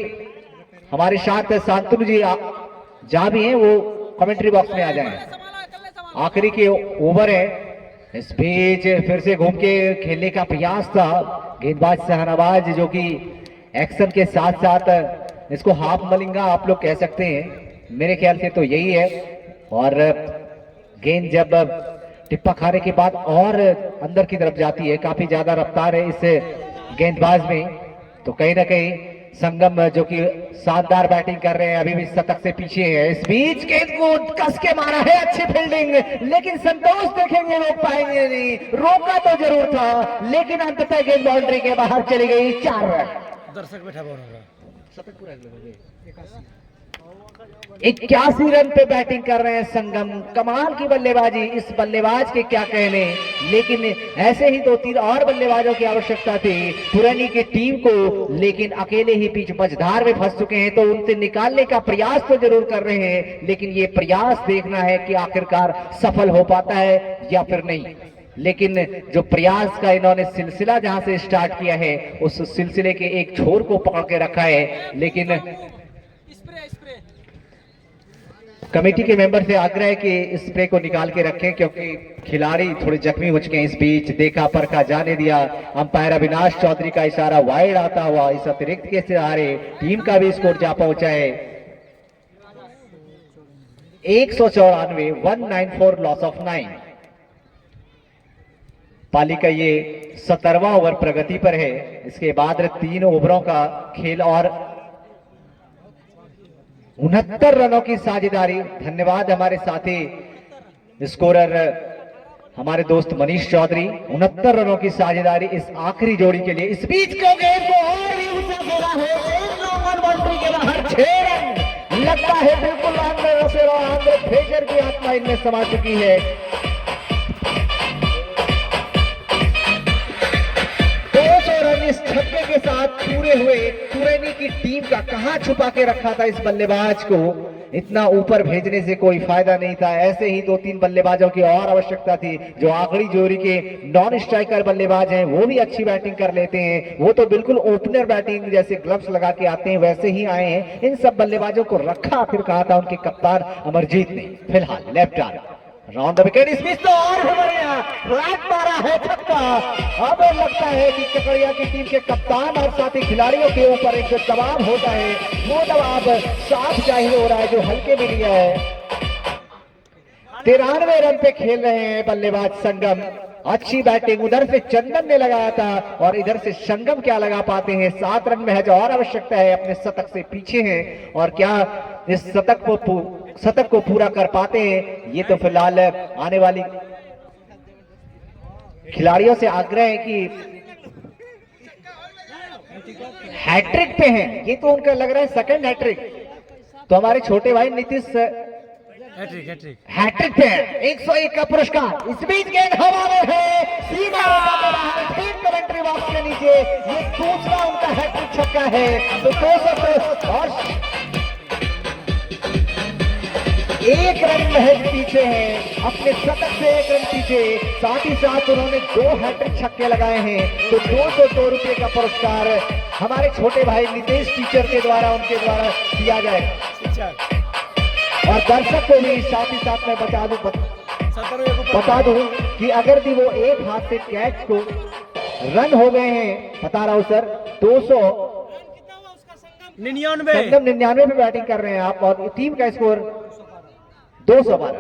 हमारे साथ शांतनु जी जहां भी हैं वो कमेंट्री बॉक्स में आ जाएं। आखिरी के ओवर है, इस बीच फिर से घूम के खेलने का प्रयास था गेंदबाज शहनवाज, जो कि एक्शन के साथ साथ इसको हाफ मलिंगा आप लोग कह सकते हैं, मेरे ख्याल से तो यही है। और गेंद जब टिप्पा खाने के बाद और अंदर की तरफ जाती है, काफी ज्यादा रफ्तार है इस गेंदबाज में, तो कहीं ना कहीं संगम जो कि शानदार बैटिंग कर रहे हैं अभी भी शतक से पीछे है। इस बीच गेंद को कस के मारा है, अच्छी फील्डिंग, लेकिन संतोष देखेंगे रोक पाएंगे नहीं। रोका तो जरूर था लेकिन अंततः गेंद बाउंड्री के बाहर चली गई। 4 रन। दर्शक बैठा होगा 81 रन पे बैटिंग कर रहे हैं संगम। कमाल की बल्लेबाजी, इस बल्लेबाज के क्या कहने, लेकिन ऐसे ही 2-3 और बल्लेबाजों की आवश्यकता थी पुरानी की टीम को, लेकिन अकेले ही बीच मझधार में फंस चुके हैं। तो उनसे निकालने का प्रयास तो जरूर कर रहे हैं, लेकिन ये प्रयास देखना है कि आखिरकार सफल हो पाता है या फिर नहीं। लेकिन जो प्रयास का इन्होंने सिलसिला जहां से स्टार्ट किया है, उस सिलसिले के एक छोर को पकड़ के रखा है। लेकिन कमेटी के मेंबर से आग्रह है कि स्प्रे को निकाल के रखें, क्योंकि खिलाड़ी थोड़े जख्मी हो चुके हैं। इस बीच देखा परखा जाने दिया, अंपायर अविनाश चौधरी का इशारा वाइड आता हुआ इस अतिरिक्त के सहारे टीम का भी स्कोर जा पहुंचा है 194, 194, लॉस ऑफ 9। पाली का ये 17वां ओवर प्रगति पर है। इसके बाद 3 ओवरों का खेल और 69 रनों की साझेदारी। धन्यवाद हमारे साथी स्कोरर हमारे दोस्त मनीष चौधरी। 69 रनों की साझेदारी इस आखिरी जोड़ी के लिए। इस बीच को गेंद को और भी ऊंचा खेला है, बाउंड्री के बाहर 6 रन। लगता है बिल्कुल आंध्र फ्रेजर की आत्मा इनमें समा चुकी है। 200 रन इस छक्के के साथ पूरे हुए। पुरैनी की टीम का कहां छुपा के रखा था इस बल्लेबाज को, इतना ऊपर भेजने से कोई फायदा नहीं था। ऐसे ही 2-3 बल्लेबाजों की और आवश्यकता थी। जो आखिरी जोड़ी के नॉन स्ट्राइकर बल्लेबाज हैं वो भी अच्छी बैटिंग कर लेते हैं, वो तो बिल्कुल ओपनर बैटिंग जैसे ग्लव्स लगा के आते हैं वैसे ही आए हैं। इन सब बल्लेबाजों को रखा आखिर कहा था उनके कप्तान अमरजीत ने। फिलहाल left arm round the wicket Smith तो और भी बढ़िया फ्लैट मारा है छक्का। अब लगता है कि ककड़िया की टीम के कप्तान और साथी खिलाड़ियों के ऊपर एक जो दबाव होता है वो दबाव साफ जाहिर हो रहा है जो हल्के में लिया है। 93 रन पे खेल रहे हैं बल्लेबाज संगम। अच्छी बैटिंग उधर से चंदन ने लगाया था और इधर से संगम क्या लगा पाते हैं। 7 रन महज और आवश्यकता है, अपने शतक से पीछे हैं और क्या इस शतक को पूरा कर पाते हैं। ये तो फिलहाल आने वाली खिलाड़ियों से आग्रह है कि हैट्रिक पे हैं, ये तो उनका लग रहा है सेकंड हैट्रिक। तो हमारे छोटे भाई नीतीश हैट्रिक पे है। 101 का पुरस्कार। इस बीच गेंद हवा में है, सीधा ठीक कमेंट्री बॉक्स के नीचे। ये दूसरा उनका हैट्रिक छक्का है। तो 200 और 1 रन महज पीछे हैं, अपने शतक से 1 रन पीछे। साथ ही साथ उन्होंने 2 हैट्रिक छक्के लगाए हैं। तो 202 रुपए का पुरस्कार हमारे छोटे भाई नितेश टीचर के द्वारा उनके द्वारा दिया जाएगा। और दर्शक को भी साथ ही साथ मैं बता दूं कि अगर भी वो एक हाथ से कैच को रन हो गए हैं, बता रहा हूं सर, 299 पे बैटिंग कर रहे हैं आप और टीम का score 212।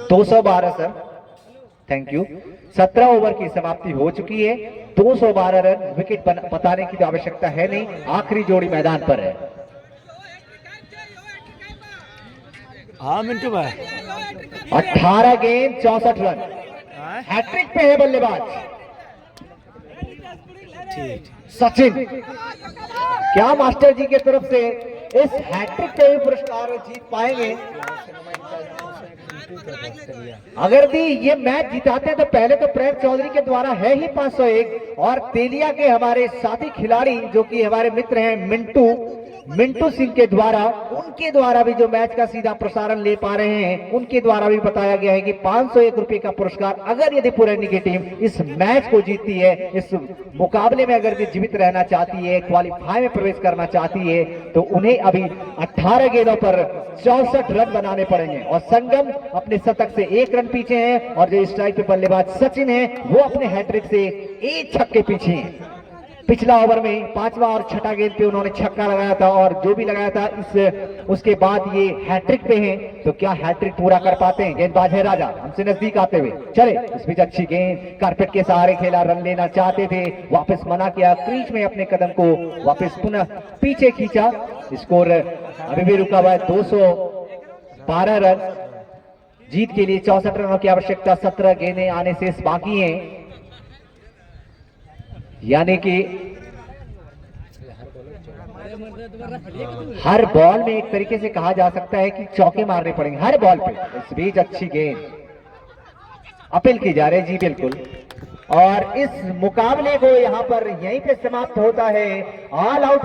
212 sir, thank you. 17 over की समाप्ति हो चुकी है। 212 रन, विकेट बताने की तो आवश्यकता है नहीं। आखिरी जोड़ी मैदान पर है। हाँ मिंटू भाई, 18 गेंद 64 रन। हैट्रिक पे है बल्लेबाज सचिन। क्या मास्टर जी की तरफ से इस हैट्रिक पे भी पुरस्कार जीत पाएंगे? अगर भी ये मैच जिताते हैं तो पहले तो प्रेम चौधरी के द्वारा है ही 501 और तेलिया के हमारे साथी खिलाड़ी जो कि हमारे मित्र हैं मिंटू सिंह के द्वारा, उनके द्वारा भी जो मैच का सीधा प्रसारण ले पा रहे हैं, उनके द्वारा भी बताया गया है कि 501 रुपए का पुरस्कार अगर यदि पुरैनी की टीम इस मैच को जीतती है, इस मुकाबले में अगर जीवित रहना चाहती है, क्वालिफाई में प्रवेश करना चाहती है, तो उन्हें अभी 18 गेंदों पर 64 रन बनाने पड़ेंगे। और संगम अपने शतक से 1 रन पीछे है और जो स्ट्राइक पे बल्लेबाज सचिन है वो अपने हैट्रिक से 1 छक्के पीछे है। पिछला ओवर में 5वां और 6ठा गेंद पे उन्होंने छक्का लगाया था और जो भी लगाया था उसके बाद ये हैट्रिक पे हैं। तो क्या हैट्रिक पूरा कर पाते हैं? गेंदबाज है राजा हमसे नजदीक आते हुए चले। इस बीच अच्छी गेंद कारपेट के सहारे खेला, रन लेना चाहते थे, वापस मना किया, क्रीज में अपने कदम को वापस पुनः पीछे खींचा। स्कोर अभी भी रुका हुआ है 212 रन। जीत के लिए 64 रनों की आवश्यकता, 17 गेंदें आने से बाकी हैं, यानी कि हर बॉल में एक तरीके से कहा जा सकता है कि चौके मारने पड़ेंगे हर बॉल पे। इस बीच अच्छी गेंद अपील की जा रही है, जी बिल्कुल। और इस मुकाबले को यहां पर यहीं पे समाप्त होता है। All out